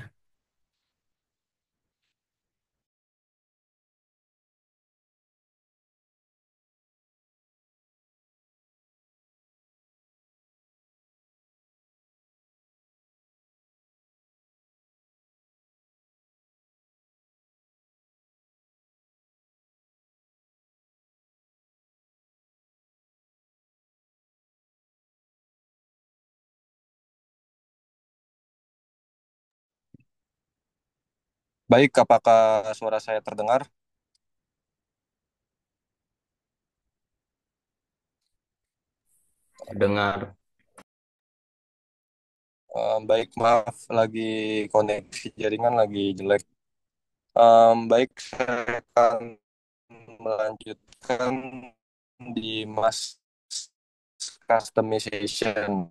Baik, apakah suara saya terdengar? Dengar. Baik, maaf, lagi koneksi jaringan lagi jelek. Baik, saya akan melanjutkan di mass customization.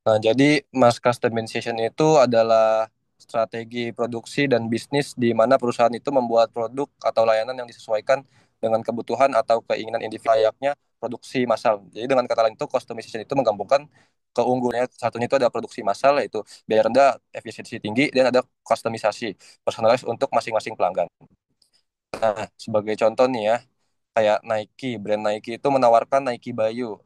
Nah, jadi mass customization itu adalah strategi produksi dan bisnis di mana perusahaan itu membuat produk atau layanan yang disesuaikan dengan kebutuhan atau keinginan individu layaknya produksi massal. Jadi dengan kata lain itu customization itu menggabungkan keunggulannya satunya itu ada produksi massal yaitu biaya rendah, efisiensi tinggi dan ada customisasi personalized untuk masing-masing pelanggan. Nah, sebagai contoh nih ya, kayak Nike, brand Nike itu menawarkan Nike Bayu.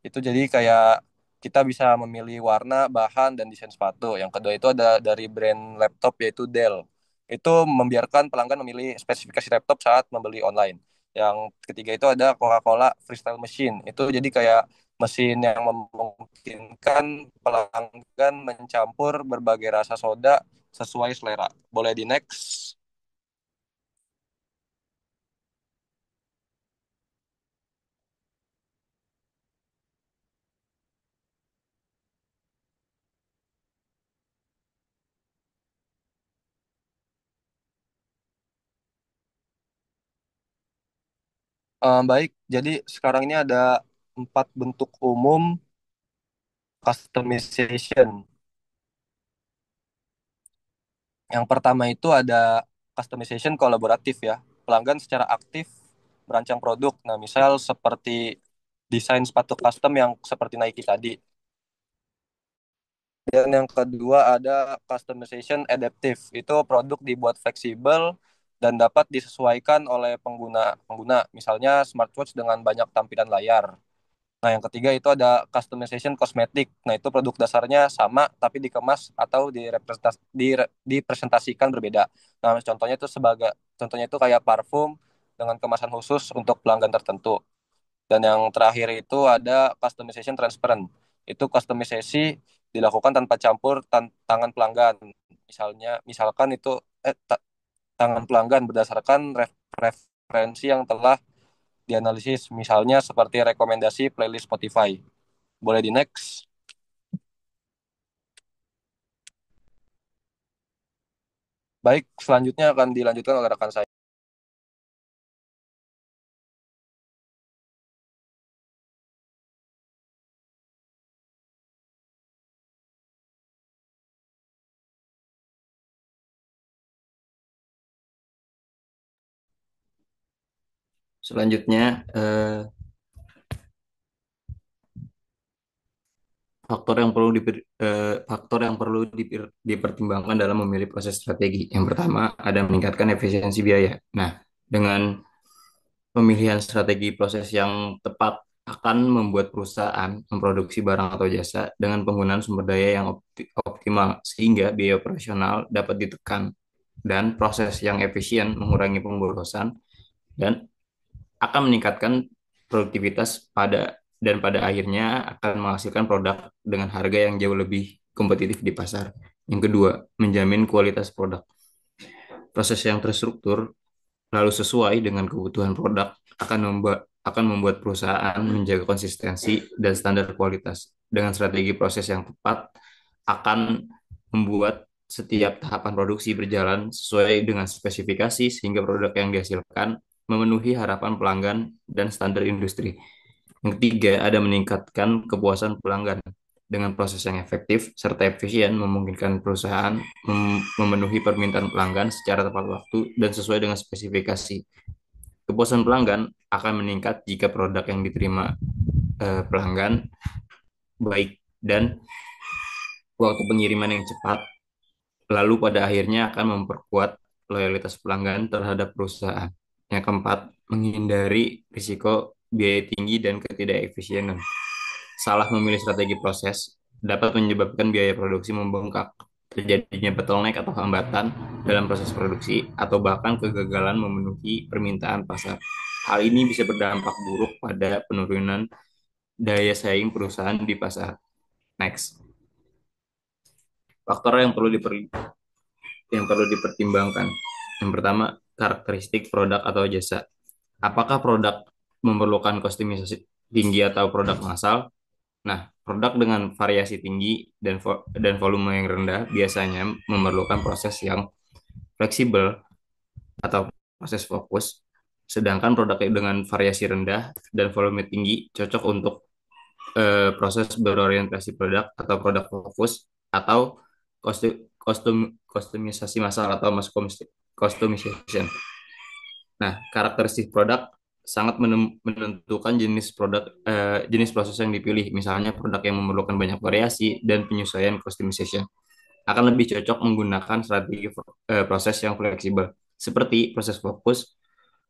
Itu jadi kayak kita bisa memilih warna, bahan, dan desain sepatu. Yang kedua itu ada dari brand laptop yaitu Dell. Itu membiarkan pelanggan memilih spesifikasi laptop saat membeli online. Yang ketiga itu ada Coca-Cola Freestyle Machine. Itu jadi kayak mesin yang memungkinkan pelanggan mencampur berbagai rasa soda sesuai selera. Boleh di next. Baik, jadi sekarang ini ada 4 bentuk umum customization. Yang pertama itu ada customization kolaboratif ya. Pelanggan secara aktif merancang produk. Nah, misal seperti desain sepatu custom yang seperti Nike tadi. Dan yang kedua ada customization adaptive. Itu produk dibuat fleksibel dan dapat disesuaikan oleh pengguna. Misalnya smartwatch dengan banyak tampilan layar. Nah, yang ketiga itu ada customization kosmetik. Nah, itu produk dasarnya sama tapi dikemas atau dipresentasikan berbeda. Nah, contohnya itu kayak parfum dengan kemasan khusus untuk pelanggan tertentu. Dan yang terakhir itu ada customization transparent. Itu customisasi dilakukan tanpa campur tangan pelanggan. Misalkan itu tangan pelanggan berdasarkan referensi yang telah dianalisis, misalnya seperti rekomendasi playlist Spotify. Boleh di next. Baik, selanjutnya akan dilanjutkan oleh rekan saya. Selanjutnya, faktor yang perlu dipertimbangkan dalam memilih proses strategi. Yang pertama, ada meningkatkan efisiensi biaya. Nah, dengan pemilihan strategi proses yang tepat akan membuat perusahaan memproduksi barang atau jasa dengan penggunaan sumber daya yang optimal sehingga biaya operasional dapat ditekan dan proses yang efisien mengurangi pemborosan dan akan meningkatkan produktivitas pada akhirnya akan menghasilkan produk dengan harga yang jauh lebih kompetitif di pasar. Yang kedua, menjamin kualitas produk. Proses yang terstruktur lalu sesuai dengan kebutuhan produk akan membuat perusahaan menjaga konsistensi dan standar kualitas. Dengan strategi proses yang tepat akan membuat setiap tahapan produksi berjalan sesuai dengan spesifikasi sehingga produk yang dihasilkan memenuhi harapan pelanggan dan standar industri. Yang ketiga, ada meningkatkan kepuasan pelanggan. Dengan proses yang efektif serta efisien memungkinkan perusahaan memenuhi permintaan pelanggan secara tepat waktu dan sesuai dengan spesifikasi. Kepuasan pelanggan akan meningkat jika produk yang diterima pelanggan baik dan waktu pengiriman yang cepat, lalu pada akhirnya akan memperkuat loyalitas pelanggan terhadap perusahaan. Yang keempat, menghindari risiko biaya tinggi dan ketidakefisienan. Salah memilih strategi proses dapat menyebabkan biaya produksi membengkak, terjadinya bottleneck atau hambatan dalam proses produksi, atau bahkan kegagalan memenuhi permintaan pasar. Hal ini bisa berdampak buruk pada penurunan daya saing perusahaan di pasar. Next. faktor yang perlu dipertimbangkan. Yang pertama, karakteristik produk atau jasa. Apakah produk memerlukan kustomisasi tinggi atau produk massal? Nah, produk dengan variasi tinggi dan volume yang rendah biasanya memerlukan proses yang fleksibel atau proses fokus. Sedangkan produk dengan variasi rendah dan volume tinggi cocok untuk proses berorientasi produk atau produk fokus atau kostumisasi massal atau mass customization. Nah, karakteristik produk sangat menentukan jenis proses yang dipilih. Misalnya produk yang memerlukan banyak variasi dan penyesuaian customization akan lebih cocok menggunakan strategi proses yang fleksibel seperti proses fokus.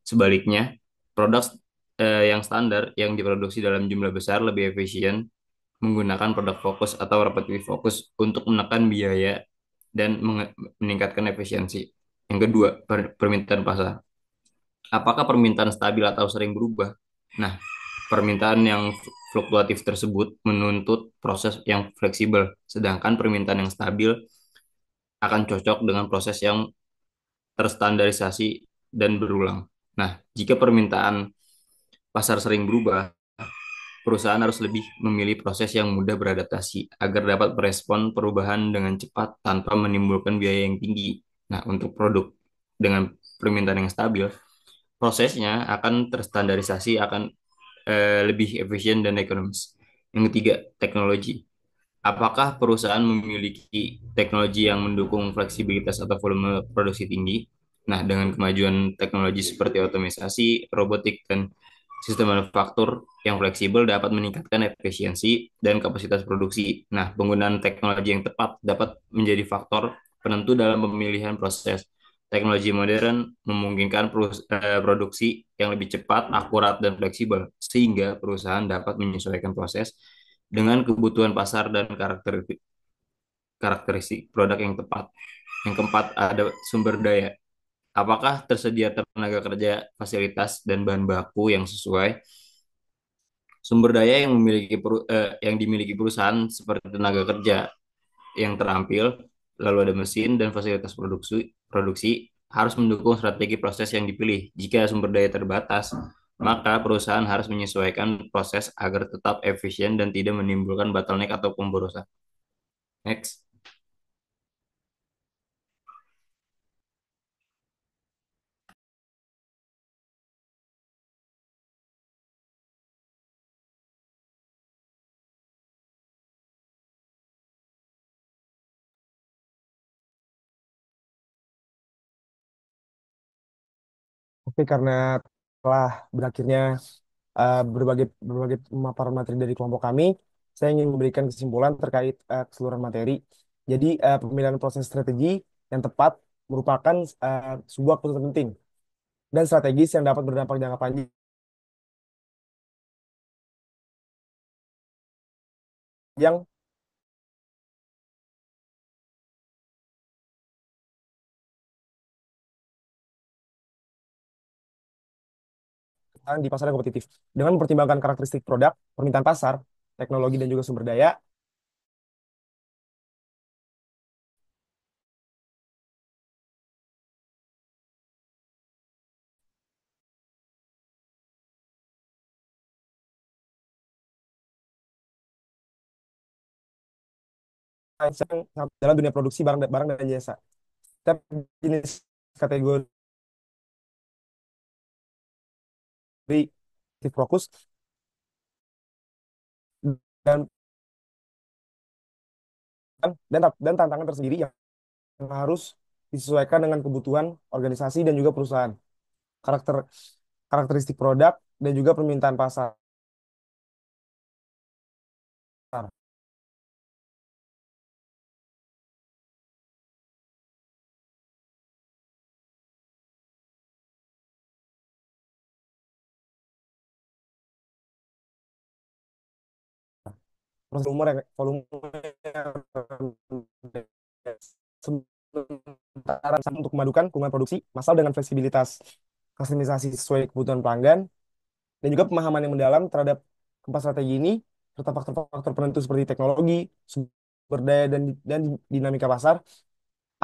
Sebaliknya, produk yang standar yang diproduksi dalam jumlah besar lebih efisien menggunakan produk fokus atau repetitive fokus untuk menekan biaya dan meningkatkan efisiensi. Yang kedua, permintaan pasar. Apakah permintaan stabil atau sering berubah? Nah, permintaan yang fluktuatif tersebut menuntut proses yang fleksibel, sedangkan permintaan yang stabil akan cocok dengan proses yang terstandarisasi dan berulang. Nah, jika permintaan pasar sering berubah, perusahaan harus lebih memilih proses yang mudah beradaptasi agar dapat merespon perubahan dengan cepat tanpa menimbulkan biaya yang tinggi. Nah, untuk produk dengan permintaan yang stabil, prosesnya akan terstandarisasi, akan lebih efisien dan ekonomis. Yang ketiga, teknologi. Apakah perusahaan memiliki teknologi yang mendukung fleksibilitas atau volume produksi tinggi? Nah, dengan kemajuan teknologi seperti otomatisasi, robotik, dan sistem manufaktur yang fleksibel dapat meningkatkan efisiensi dan kapasitas produksi. Nah, penggunaan teknologi yang tepat dapat menjadi faktor penentu dalam pemilihan proses. Teknologi modern memungkinkan produksi yang lebih cepat, akurat, dan fleksibel, sehingga perusahaan dapat menyesuaikan proses dengan kebutuhan pasar dan karakteristik produk yang tepat. Yang keempat, ada sumber daya. Apakah tersedia tenaga kerja, fasilitas, dan bahan baku yang sesuai? Sumber daya yang dimiliki perusahaan seperti tenaga kerja yang terampil, lalu ada mesin dan fasilitas produksi harus mendukung strategi proses yang dipilih. Jika sumber daya terbatas, maka perusahaan harus menyesuaikan proses agar tetap efisien dan tidak menimbulkan bottleneck atau pemborosan. Next. Oke, karena telah berakhirnya berbagai berbagai pemaparan materi dari kelompok kami, saya ingin memberikan kesimpulan terkait keseluruhan materi. Jadi, pemilihan proses strategi yang tepat merupakan sebuah keputusan penting dan strategis yang dapat berdampak jangka panjang di pasar yang kompetitif. Dengan mempertimbangkan karakteristik produk, permintaan pasar, teknologi, dan juga sumber daya, dalam dunia produksi barang dan jasa. Setiap jenis kategori fokus dan dan tantangan tersendiri yang harus disesuaikan dengan kebutuhan organisasi dan juga perusahaan. Karakter karakteristik produk dan juga permintaan pasar. Proses volume sementara untuk memadukan hubungan produksi massal dengan fleksibilitas kustomisasi sesuai kebutuhan pelanggan dan juga pemahaman yang mendalam terhadap keempat strategi ini serta faktor-faktor penentu seperti teknologi, berdaya dan dinamika pasar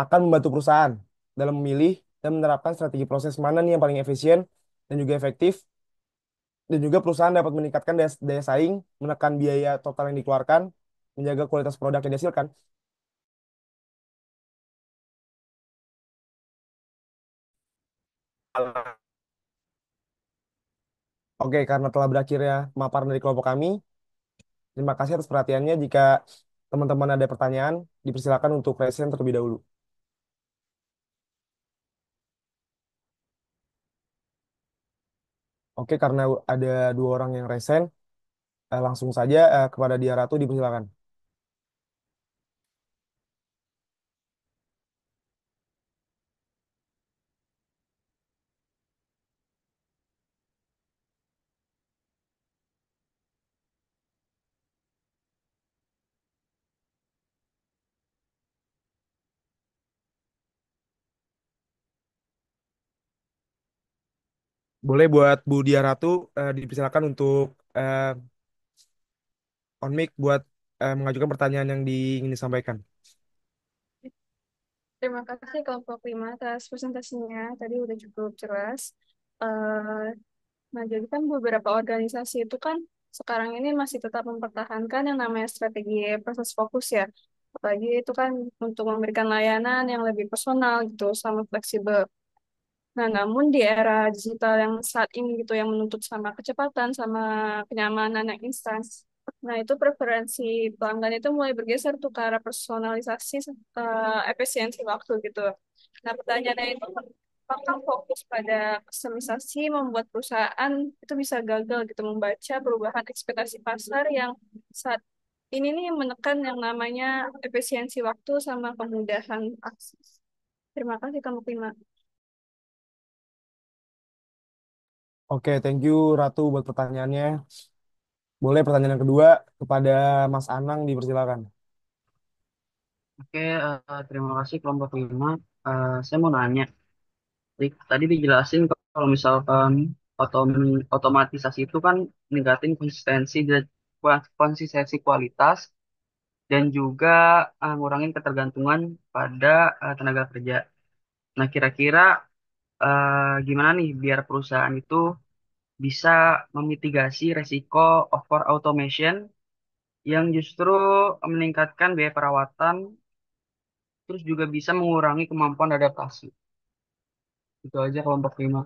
akan membantu perusahaan dalam memilih dan menerapkan strategi proses mana nih yang paling efisien dan juga efektif, dan juga perusahaan dapat meningkatkan daya saing, menekan biaya total yang dikeluarkan, menjaga kualitas produk yang dihasilkan. Oke, karena telah berakhirnya pemaparan dari kelompok kami, terima kasih atas perhatiannya. Jika teman-teman ada pertanyaan, dipersilakan untuk present terlebih dahulu. Oke, karena ada dua orang yang resen, langsung saja kepada Dia Ratu dipersilakan. Boleh buat Bu Dia Ratu dipersilakan untuk eh, on mic buat mengajukan pertanyaan yang ingin disampaikan. Terima kasih kelompok 5 atas presentasinya. Tadi udah cukup jelas. Eh, nah, jadi kan beberapa organisasi itu kan sekarang ini masih tetap mempertahankan yang namanya strategi proses fokus ya. Apalagi itu kan untuk memberikan layanan yang lebih personal gitu, sama fleksibel. Nah, namun di era digital yang saat ini gitu, yang menuntut sama kecepatan, sama kenyamanan yang instan. Nah, itu preferensi pelanggan itu mulai bergeser tuh ke arah personalisasi, efisiensi waktu gitu. Nah, pertanyaannya itu, apakah fokus pada kustomisasi membuat perusahaan itu bisa gagal gitu membaca perubahan ekspektasi pasar yang saat ini nih menekan yang namanya efisiensi waktu sama kemudahan akses. Terima kasih kamu Prima. Oke, thank you Ratu buat pertanyaannya. Boleh pertanyaan yang kedua kepada Mas Anang dipersilakan. Oke, terima kasih kelompok 5. Saya mau nanya, tadi dijelasin kalau misalkan otomatisasi itu kan meningkatin konsistensi kualitas dan juga ngurangin ketergantungan pada tenaga kerja. Nah, kira-kira gimana nih biar perusahaan itu bisa memitigasi resiko over automation yang justru meningkatkan biaya perawatan, terus juga bisa mengurangi kemampuan adaptasi. Itu aja kelompok 5.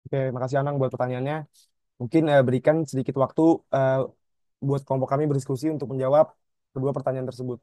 Oke, makasih Anang buat pertanyaannya. Mungkin berikan sedikit waktu eh, buat kelompok kami berdiskusi untuk menjawab kedua pertanyaan tersebut.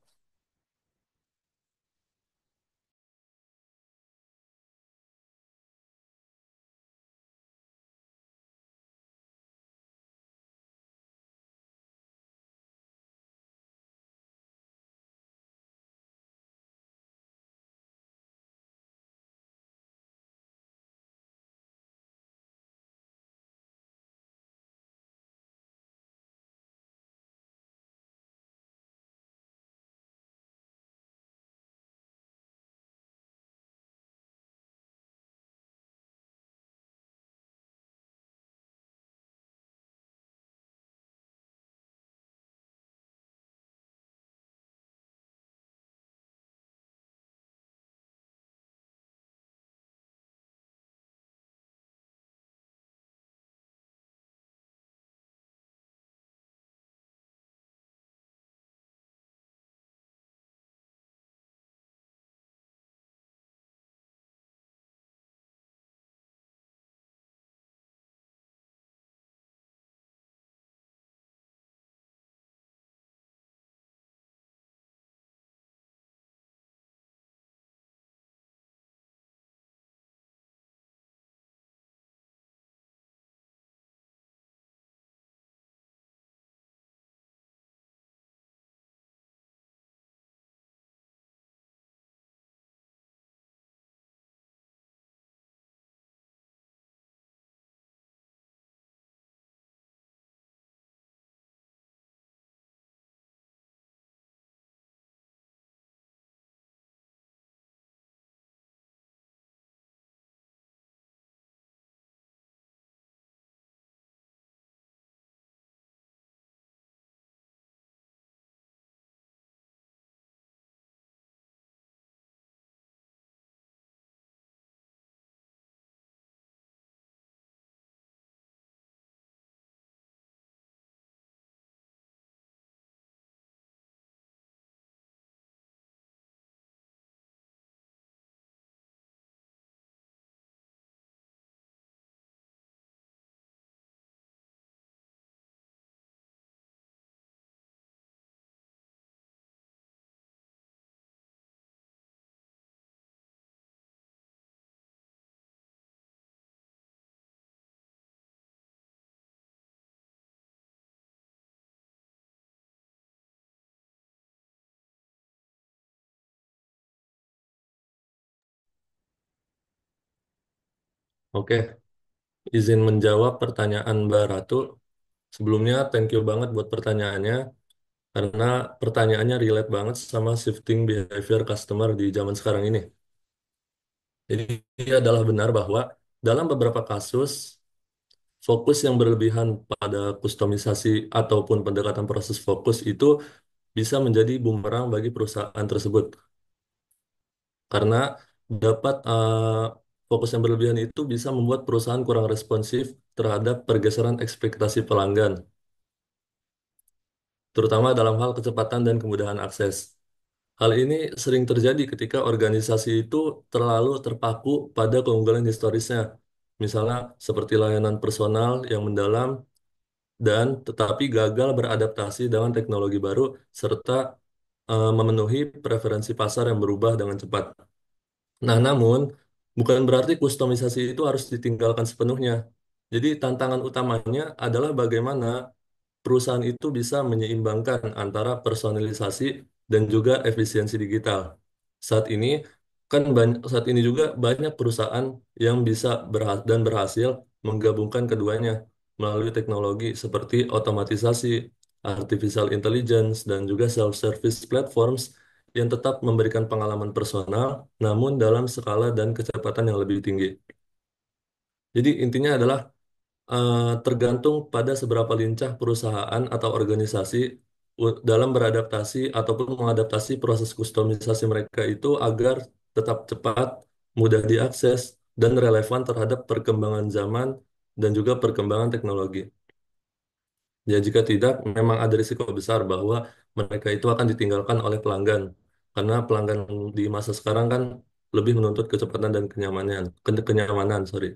Oke, izin menjawab pertanyaan Mbak Ratu. Sebelumnya, thank you banget buat pertanyaannya, karena pertanyaannya relate banget sama shifting behavior customer di zaman sekarang ini. Jadi, adalah benar bahwa dalam beberapa kasus, fokus yang berlebihan pada kustomisasi ataupun pendekatan proses fokus itu bisa menjadi bumerang bagi perusahaan tersebut. Karena dapat fokus yang berlebihan itu bisa membuat perusahaan kurang responsif terhadap pergeseran ekspektasi pelanggan, terutama dalam hal kecepatan dan kemudahan akses. Hal ini sering terjadi ketika organisasi itu terlalu terpaku pada keunggulan historisnya, misalnya seperti layanan personal yang mendalam dan tetapi gagal beradaptasi dengan teknologi baru serta memenuhi preferensi pasar yang berubah dengan cepat. Nah, namun bukan berarti kustomisasi itu harus ditinggalkan sepenuhnya. Jadi tantangan utamanya adalah bagaimana perusahaan itu bisa menyeimbangkan antara personalisasi dan juga efisiensi digital. Saat ini juga banyak perusahaan yang bisa dan berhasil menggabungkan keduanya melalui teknologi seperti otomatisasi, artificial intelligence, dan juga self-service platforms yang tetap memberikan pengalaman personal, namun dalam skala dan kecepatan yang lebih tinggi. Jadi intinya adalah tergantung pada seberapa lincah perusahaan atau organisasi dalam beradaptasi ataupun mengadaptasi proses kustomisasi mereka itu agar tetap cepat, mudah diakses, dan relevan terhadap perkembangan zaman dan juga perkembangan teknologi. Ya, jika tidak, memang ada risiko besar bahwa mereka itu akan ditinggalkan oleh pelanggan. Karena pelanggan di masa sekarang kan lebih menuntut kecepatan dan kenyamanan, sorry.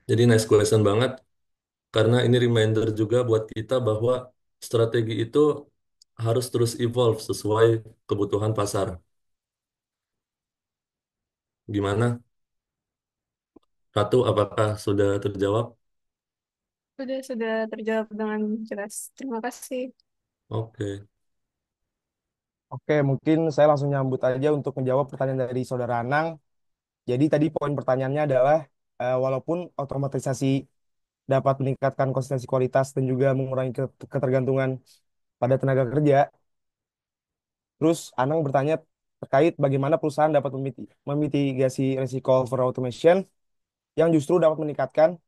Jadi nice question banget. Karena ini reminder juga buat kita bahwa strategi itu harus terus evolve sesuai kebutuhan pasar. Gimana, Ratu? Apakah sudah terjawab? Sudah terjawab dengan jelas. Terima kasih. Oke. Oke, mungkin saya langsung nyambut aja untuk menjawab pertanyaan dari Saudara Anang. Jadi tadi poin pertanyaannya adalah walaupun otomatisasi dapat meningkatkan konsistensi kualitas dan juga mengurangi ketergantungan pada tenaga kerja, terus Anang bertanya terkait bagaimana perusahaan dapat memitigasi risiko over automation yang justru dapat meningkatkan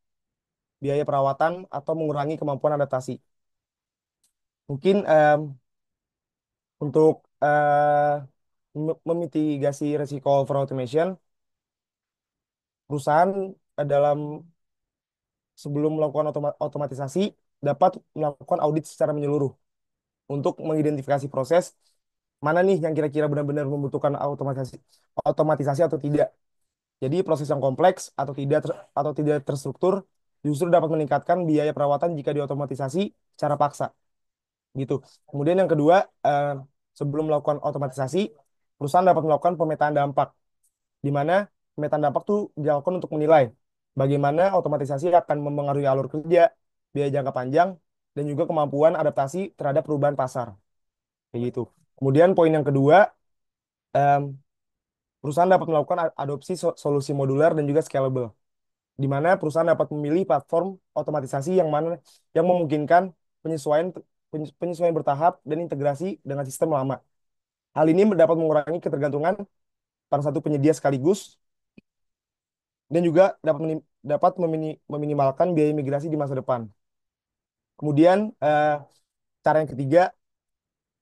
biaya perawatan atau mengurangi kemampuan adaptasi. Mungkin untuk memitigasi risiko over automation, perusahaan dalam sebelum melakukan otomatisasi dapat melakukan audit secara menyeluruh untuk mengidentifikasi proses mana nih yang kira-kira benar-benar membutuhkan otomatisasi atau tidak. Jadi proses yang kompleks atau tidak terstruktur justru dapat meningkatkan biaya perawatan jika diotomatisasi secara paksa gitu. Kemudian yang kedua, sebelum melakukan otomatisasi, perusahaan dapat melakukan pemetaan dampak, di mana pemetaan dampak tuh dilakukan untuk menilai bagaimana otomatisasi akan mempengaruhi alur kerja, biaya jangka panjang, dan juga kemampuan adaptasi terhadap perubahan pasar. Kayak gitu. Kemudian poin yang kedua, em, perusahaan dapat melakukan adopsi solusi modular dan juga scalable, di mana perusahaan dapat memilih platform otomatisasi yang memungkinkan penyesuaian penyesuaian bertahap dan integrasi dengan sistem lama. Hal ini dapat mengurangi ketergantungan pada satu penyedia sekaligus dan juga dapat meminimalkan biaya migrasi di masa depan. Kemudian cara yang ketiga,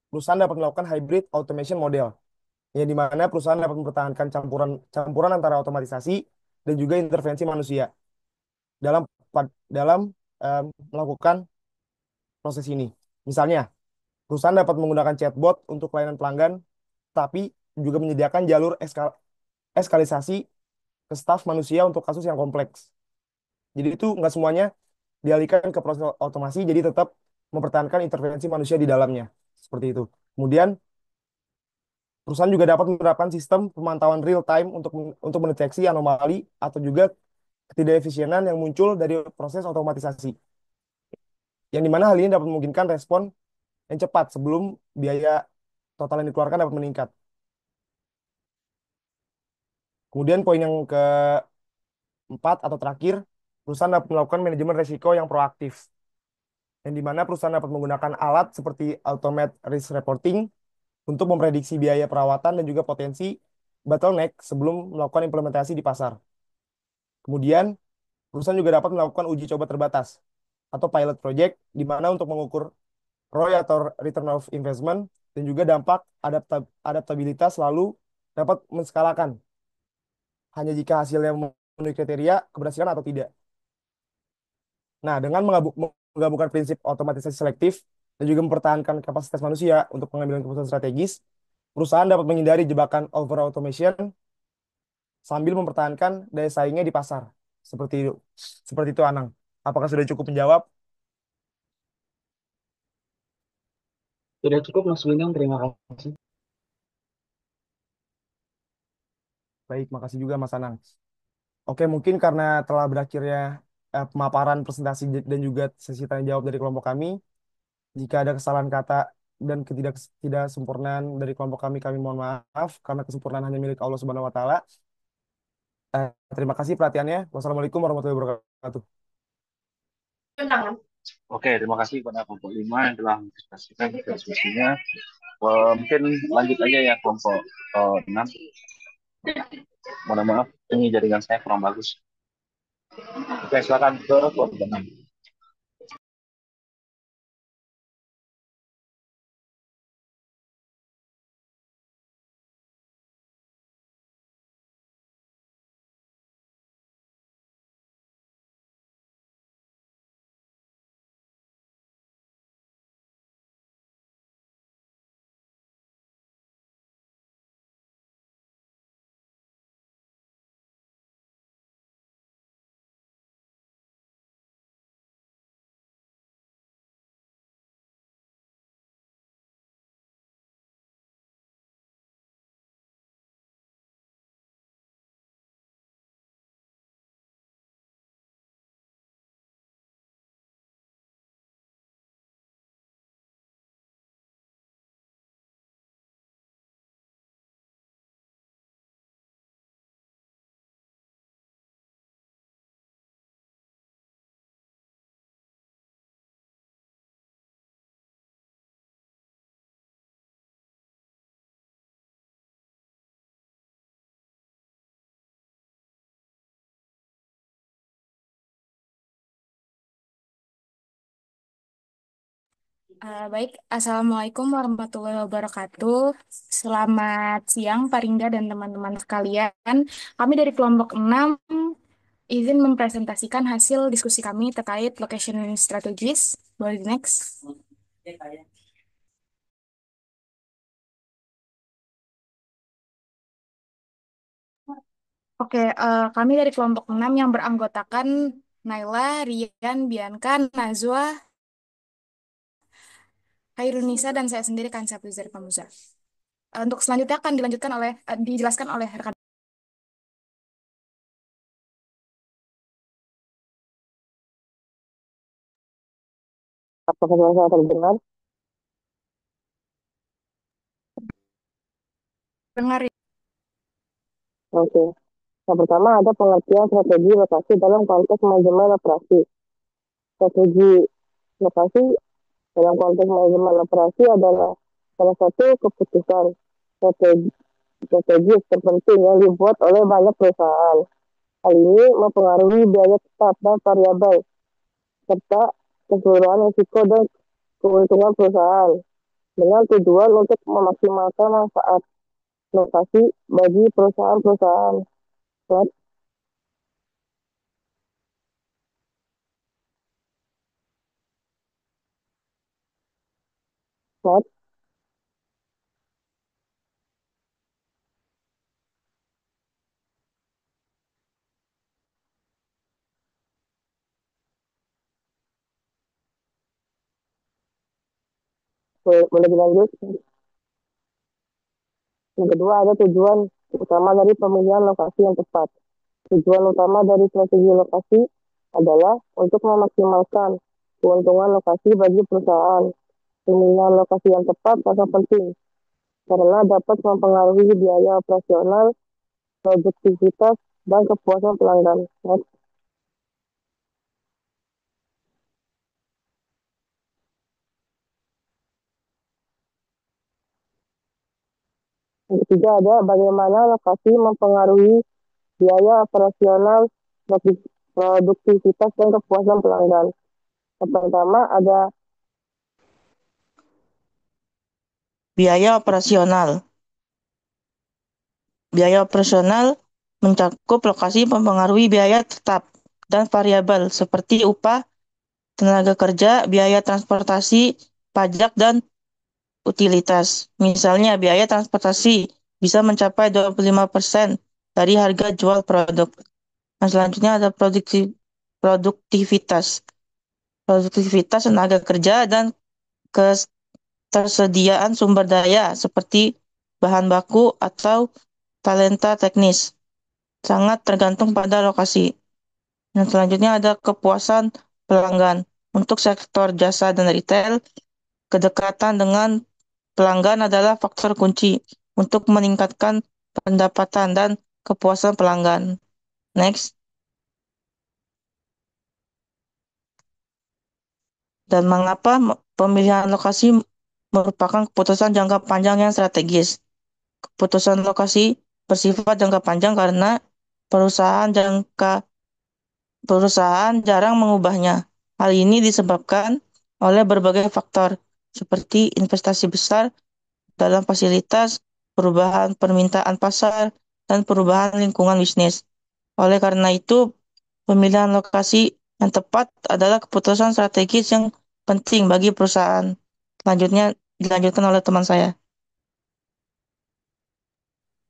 perusahaan dapat melakukan hybrid automation model, yang di mana perusahaan dapat mempertahankan campuran campuran antara otomatisasi dan juga intervensi manusia dalam dalam melakukan proses ini. Misalnya, perusahaan dapat menggunakan chatbot untuk pelayanan pelanggan, tapi juga menyediakan jalur eskalisasi ke staf manusia untuk kasus yang kompleks. Jadi itu nggak semuanya dialihkan ke proses otomasi, jadi tetap mempertahankan intervensi manusia di dalamnya. Seperti itu. Kemudian, perusahaan juga dapat menerapkan sistem pemantauan real time untuk mendeteksi anomali atau juga ketidakefisienan yang muncul dari proses otomatisasi. Yang dimana hal ini dapat memungkinkan respon yang cepat sebelum biaya total yang dikeluarkan dapat meningkat. Kemudian poin yang Empat atau terakhir, perusahaan dapat melakukan manajemen risiko yang proaktif, yang dimana perusahaan dapat menggunakan alat seperti automate risk reporting untuk memprediksi biaya perawatan dan juga potensi bottleneck sebelum melakukan implementasi di pasar. Kemudian, perusahaan juga dapat melakukan uji coba terbatas atau pilot project, di mana untuk mengukur ROI atau return of investment dan juga dampak adaptabilitas lalu dapat menskalakan hanya jika hasilnya memenuhi kriteria keberhasilan atau tidak. Nah, dengan menggabungkan prinsip otomatisasi selektif dan juga mempertahankan kapasitas manusia untuk pengambilan keputusan strategis, perusahaan dapat menghindari jebakan over automation sambil mempertahankan daya saingnya di pasar. Seperti itu. Seperti itu, Anang. Apakah sudah cukup menjawab? Sudah cukup Mas William, terima kasih. Baik, makasih juga Mas Anang. Oke, mungkin karena telah berakhirnya pemaparan presentasi dan juga sesi tanya jawab dari kelompok kami, jika ada kesalahan kata dan ketidaksempurnaan dari kelompok kami mohon maaf karena kesempurnaan hanya milik Allah Subhanahu wa taala. Terima kasih perhatiannya. Wassalamualaikum warahmatullahi wabarakatuh. Oke, terima kasih kepada kelompok 5 yang telah mendiskusikan diskusinya. Mungkin lanjut aja ya kelompok 6. Mohon maaf, ini jaringan saya kurang bagus. Oke, silakan ke kelompok 6. Baik, Assalamualaikum warahmatullahi wabarakatuh. Selamat siang, Paringga dan teman-teman sekalian. Kami dari kelompok 6 izin mempresentasikan hasil diskusi kami terkait location strategis. Boleh di next. Oke, kami dari kelompok 6 yang beranggotakan Naila, Rian, Bianca, Najwa, Hairunisa, dan saya sendiri Kansa Puzar Pamuza. Untuk selanjutnya akan dijelaskan oleh rekan. Apakah saya terdengar? Dengar. Oke. Yang pertama ada pengertian strategi lokasi dalam konteks manajemen operasi. Strategi lokasi dalam konteks manajemen operasi adalah salah satu keputusan strategis terpenting yang dibuat oleh banyak perusahaan. Hal ini mempengaruhi biaya tetap dan variabel, serta keseluruhan risiko dan keuntungan perusahaan, dengan tujuan untuk memaksimalkan manfaat lokasi bagi perusahaan-perusahaan. Slide. Slide. Boleh dilanjut. Yang kedua ada tujuan utama dari pemilihan lokasi yang tepat. Tujuan utama dari strategi lokasi adalah untuk memaksimalkan keuntungan lokasi bagi perusahaan. Pemilihan lokasi yang tepat sangat penting karena dapat mempengaruhi biaya operasional, produktivitas, dan kepuasan pelanggan. Next. Yang ketiga ada bagaimana lokasi mempengaruhi biaya operasional, produktivitas, dan kepuasan pelanggan. Yang pertama ada biaya operasional. Biaya operasional mencakup lokasi mempengaruhi biaya tetap dan variabel seperti upah, tenaga kerja, biaya transportasi, pajak, dan utilitas. Misalnya, biaya transportasi bisa mencapai 25% dari harga jual produk. Nah, selanjutnya ada produktivitas. Produktivitas tenaga kerja dan ketersediaan sumber daya seperti bahan baku atau talenta teknis. Sangat tergantung pada lokasi. Dan selanjutnya ada kepuasan pelanggan. Untuk sektor jasa dan retail, kedekatan dengan pelanggan adalah faktor kunci untuk meningkatkan pendapatan dan kepuasan pelanggan. Next. Dan mengapa pemilihan lokasi merupakan keputusan jangka panjang yang strategis? Keputusan lokasi bersifat jangka panjang karena perusahaan jangka perusahaan jarang mengubahnya. Hal ini disebabkan oleh berbagai faktor, seperti investasi besar dalam fasilitas, perubahan permintaan pasar, dan perubahan lingkungan bisnis. Oleh karena itu, pemilihan lokasi yang tepat adalah keputusan strategis yang penting bagi perusahaan. Selanjutnya dilanjutkan oleh teman saya.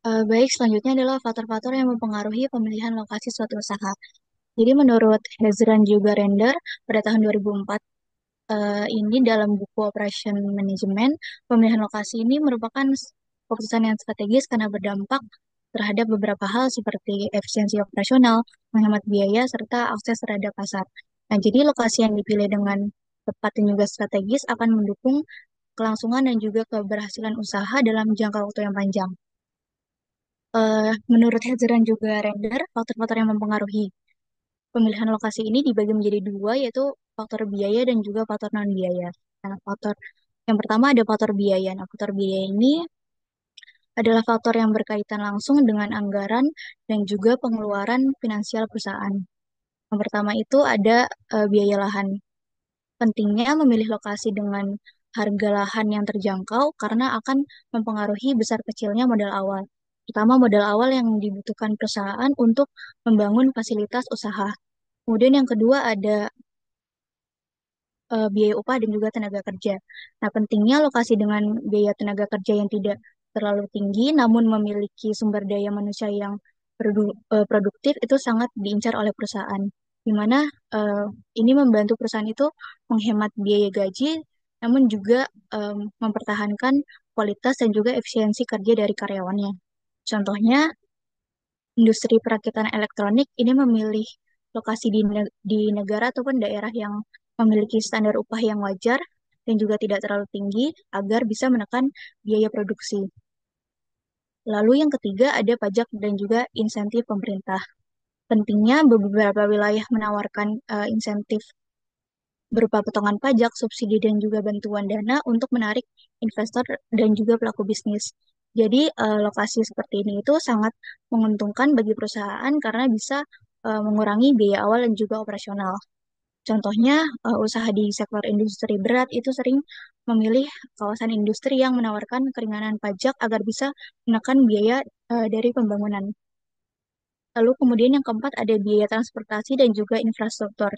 Baik, selanjutnya adalah faktor-faktor yang mempengaruhi pemilihan lokasi suatu usaha. Jadi menurut Hezran juga Render pada tahun 2004, ini dalam buku Operation Management, pemilihan lokasi ini merupakan keputusan yang strategis karena berdampak terhadap beberapa hal seperti efisiensi operasional, menghemat biaya, serta akses terhadap pasar. Nah, jadi lokasi yang dipilih dengan tepat dan juga strategis akan mendukung kelangsungan dan juga keberhasilan usaha dalam jangka waktu yang panjang. Menurut Hezran juga Render, faktor-faktor yang mempengaruhi pemilihan lokasi ini dibagi menjadi dua, yaitu faktor biaya dan juga faktor non-biaya. Nah, faktor yang pertama ada faktor biaya. Nah, faktor biaya ini adalah faktor yang berkaitan langsung dengan anggaran dan juga pengeluaran finansial perusahaan. Yang pertama itu ada biaya lahan. Pentingnya memilih lokasi dengan harga lahan yang terjangkau karena akan mempengaruhi besar kecilnya modal awal. Pertama, modal awal yang dibutuhkan perusahaan untuk membangun fasilitas usaha. Kemudian yang kedua ada biaya upah dan juga tenaga kerja. Nah, pentingnya lokasi dengan biaya tenaga kerja yang tidak terlalu tinggi, namun memiliki sumber daya manusia yang produktif itu sangat diincar oleh perusahaan. Di mana eh, ini membantu perusahaan itu menghemat biaya gaji, namun juga mempertahankan kualitas dan juga efisiensi kerja dari karyawannya. Contohnya, industri perakitan elektronik ini memilih lokasi di negara ataupun daerah yang memiliki standar upah yang wajar dan juga tidak terlalu tinggi agar bisa menekan biaya produksi. Lalu yang ketiga ada pajak dan juga insentif pemerintah. Pentingnya beberapa wilayah menawarkan insentif berupa potongan pajak, subsidi, dan juga bantuan dana untuk menarik investor dan juga pelaku bisnis. Jadi, lokasi seperti ini itu sangat menguntungkan bagi perusahaan karena bisa mengurangi biaya awal dan juga operasional. Contohnya, usaha di sektor industri berat itu sering memilih kawasan industri yang menawarkan keringanan pajak agar bisa menekan biaya dari pembangunan. Lalu kemudian yang keempat ada biaya transportasi dan juga infrastruktur.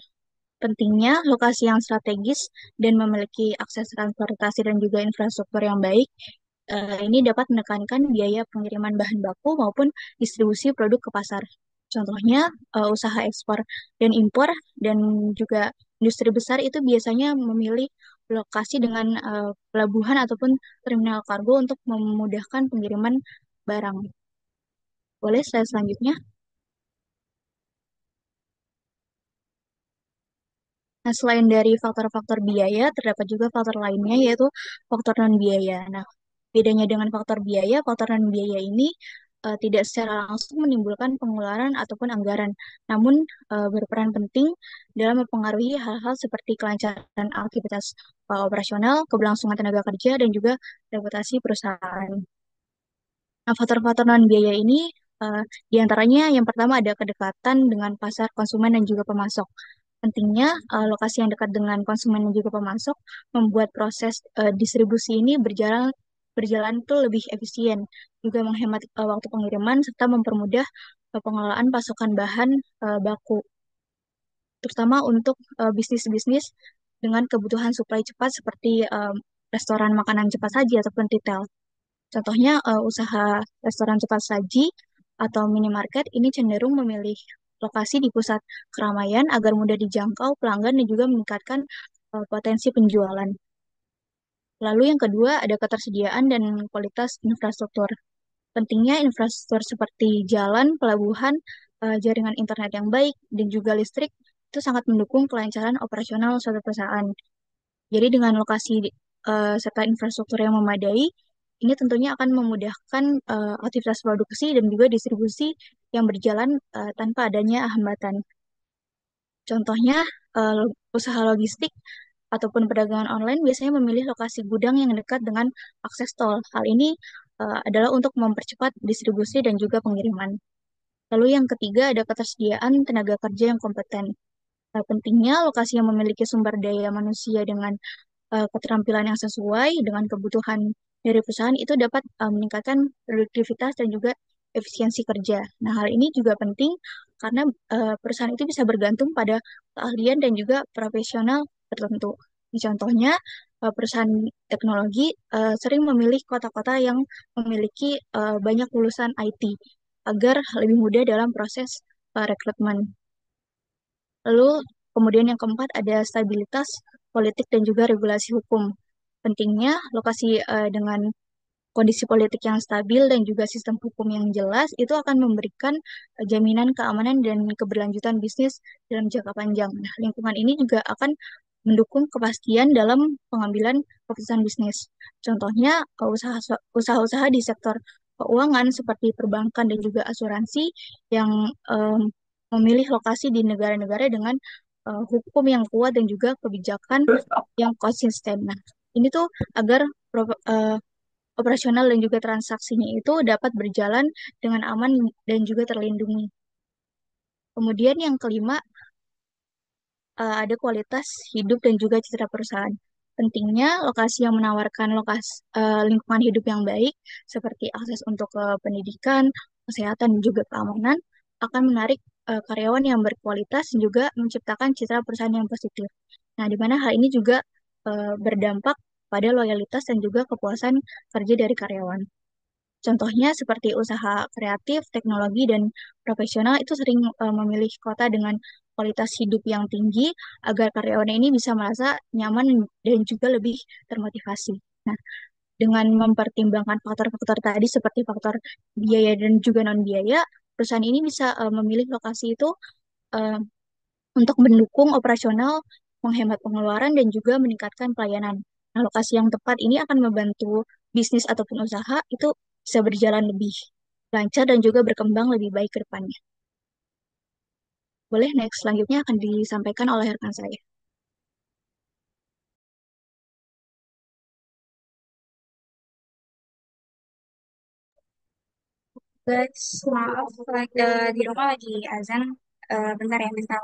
Pentingnya lokasi yang strategis dan memiliki akses transportasi dan juga infrastruktur yang baik, ini dapat menekankan biaya pengiriman bahan baku maupun distribusi produk ke pasar. Contohnya, usaha ekspor dan impor dan juga industri besar itu biasanya memilih lokasi dengan pelabuhan ataupun terminal kargo untuk memudahkan pengiriman barang. Boleh slide selanjutnya? Nah, selain dari faktor-faktor biaya, terdapat juga faktor lainnya, yaitu faktor non-biaya. Nah, bedanya dengan faktor biaya ini tidak secara langsung menimbulkan pengeluaran ataupun anggaran, namun berperan penting dalam mempengaruhi hal-hal seperti kelancaran aktivitas operasional, keberlangsungan tenaga kerja, dan juga reputasi perusahaan. Nah, faktor-faktor non-biaya ini diantaranya yang pertama ada kedekatan dengan pasar konsumen dan juga pemasok. Pentingnya lokasi yang dekat dengan konsumen dan juga pemasok membuat proses distribusi ini berjalan tuh lebih efisien, juga menghemat waktu pengiriman serta mempermudah pengelolaan pasokan bahan baku, terutama untuk bisnis-bisnis dengan kebutuhan suplai cepat seperti restoran makanan cepat saji ataupun retail. Contohnya usaha restoran cepat saji atau minimarket ini cenderung memilih lokasi di pusat keramaian agar mudah dijangkau pelanggan dan juga meningkatkan potensi penjualan. Lalu yang kedua ada ketersediaan dan kualitas infrastruktur. Pentingnya infrastruktur seperti jalan, pelabuhan, jaringan internet yang baik, dan juga listrik itu sangat mendukung kelancaran operasional suatu perusahaan. Jadi dengan lokasi serta infrastruktur yang memadai, ini tentunya akan memudahkan aktivitas produksi dan juga distribusi yang berjalan tanpa adanya hambatan. Contohnya, usaha logistik ataupun perdagangan online biasanya memilih lokasi gudang yang dekat dengan akses tol. Hal ini adalah untuk mempercepat distribusi dan juga pengiriman. Lalu yang ketiga ada ketersediaan tenaga kerja yang kompeten. Pentingnya lokasi yang memiliki sumber daya manusia dengan keterampilan yang sesuai dengan kebutuhan dari perusahaan itu dapat meningkatkan produktivitas dan juga efisiensi kerja. Nah, hal ini juga penting karena perusahaan itu bisa bergantung pada keahlian dan juga profesional tertentu. Contohnya, perusahaan teknologi sering memilih kota-kota yang memiliki banyak lulusan IT agar lebih mudah dalam proses rekrutmen. Lalu kemudian yang keempat ada stabilitas politik dan juga regulasi hukum. Pentingnya lokasi dengan kondisi politik yang stabil dan juga sistem hukum yang jelas itu akan memberikan jaminan keamanan dan keberlanjutan bisnis dalam jangka panjang. Nah, lingkungan ini juga akan mendukung kepastian dalam pengambilan keputusan bisnis. Contohnya, usaha-usaha di sektor keuangan seperti perbankan dan juga asuransi yang memilih lokasi di negara-negara dengan hukum yang kuat dan juga kebijakan yang konsisten. Nah, ini tuh agar operasional dan juga transaksinya itu dapat berjalan dengan aman dan juga terlindungi. Kemudian yang kelima, ada kualitas hidup dan juga citra perusahaan. Pentingnya lokasi yang menawarkan lingkungan hidup yang baik, seperti akses untuk pendidikan, kesehatan, dan juga keamanan, akan menarik karyawan yang berkualitas dan juga menciptakan citra perusahaan yang positif. Nah, di mana hal ini juga berdampak pada loyalitas dan juga kepuasan kerja dari karyawan. Contohnya seperti usaha kreatif, teknologi, dan profesional itu sering memilih kota dengan kualitas hidup yang tinggi agar karyawannya ini bisa merasa nyaman dan juga lebih termotivasi. Nah, dengan mempertimbangkan faktor-faktor tadi seperti faktor biaya dan juga non-biaya, perusahaan ini bisa memilih lokasi itu eh, untuk mendukung operasional, menghemat pengeluaran, dan juga meningkatkan pelayanan. Nah, lokasi yang tepat ini akan membantu bisnis ataupun usaha itu bisa berjalan lebih lancar dan juga berkembang lebih baik ke depannya. Boleh next, selanjutnya akan disampaikan oleh rekan saya. Guys, maaf, di rumah lagi azan. Bentar ya, bentar.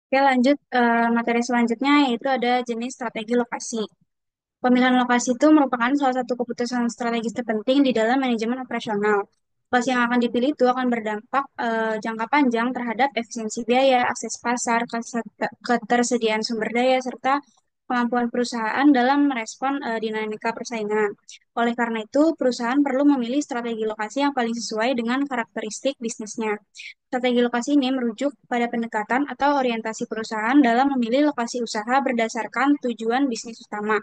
Oke, lanjut materi selanjutnya yaitu ada jenis strategi lokasi. Pemilihan lokasi itu merupakan salah satu keputusan strategis terpenting di dalam manajemen operasional. Lokasi yang akan dipilih itu akan berdampak jangka panjang terhadap efisiensi biaya, akses pasar, ketersediaan sumber daya, serta kemampuan perusahaan dalam merespon dinamika persaingan. Oleh karena itu, perusahaan perlu memilih strategi lokasi yang paling sesuai dengan karakteristik bisnisnya. Strategi lokasi ini merujuk pada pendekatan atau orientasi perusahaan dalam memilih lokasi usaha berdasarkan tujuan bisnis utama.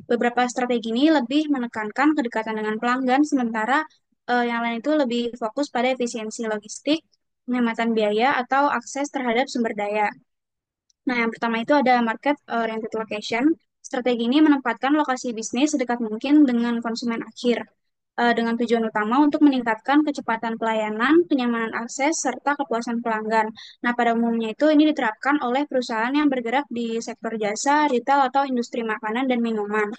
Beberapa strategi ini lebih menekankan kedekatan dengan pelanggan, sementara yang lain itu lebih fokus pada efisiensi logistik, penghematan biaya, atau akses terhadap sumber daya. Nah, yang pertama itu ada market oriented location. Strategi ini menempatkan lokasi bisnis sedekat mungkin dengan konsumen akhir, dengan tujuan utama untuk meningkatkan kecepatan pelayanan, kenyamanan akses, serta kepuasan pelanggan. Nah, pada umumnya itu ini diterapkan oleh perusahaan yang bergerak di sektor jasa, retail, atau industri makanan dan minuman.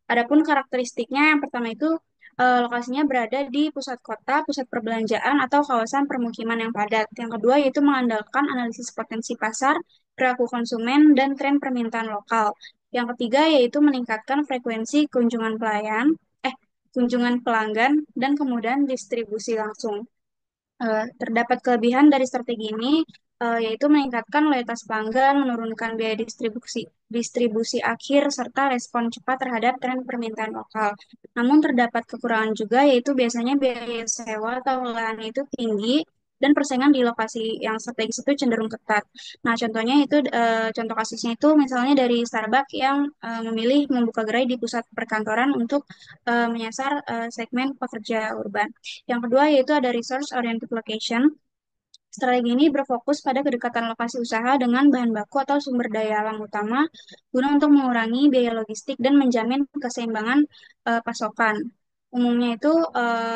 Adapun karakteristiknya yang pertama itu lokasinya berada di pusat kota, pusat perbelanjaan, atau kawasan permukiman yang padat. Yang kedua yaitu mengandalkan analisis potensi pasar, perilaku konsumen, dan tren permintaan lokal. Yang ketiga yaitu meningkatkan frekuensi kunjungan pelanggan, dan kemudian distribusi langsung. Terdapat kelebihan dari strategi ini, yaitu meningkatkan loyalitas pelanggan, menurunkan biaya distribusi akhir, serta respon cepat terhadap tren permintaan lokal. Namun terdapat kekurangan juga, yaitu biasanya biaya sewa atau lahan itu tinggi, dan persaingan di lokasi yang strategis itu cenderung ketat. Nah, contohnya itu, contoh kasusnya itu misalnya dari Starbucks yang memilih membuka gerai di pusat perkantoran untuk menyasar segmen pekerja urban. Yang kedua yaitu ada resource oriented location. Strategi ini berfokus pada kedekatan lokasi usaha dengan bahan baku atau sumber daya alam utama guna untuk mengurangi biaya logistik dan menjamin keseimbangan pasokan. Umumnya itu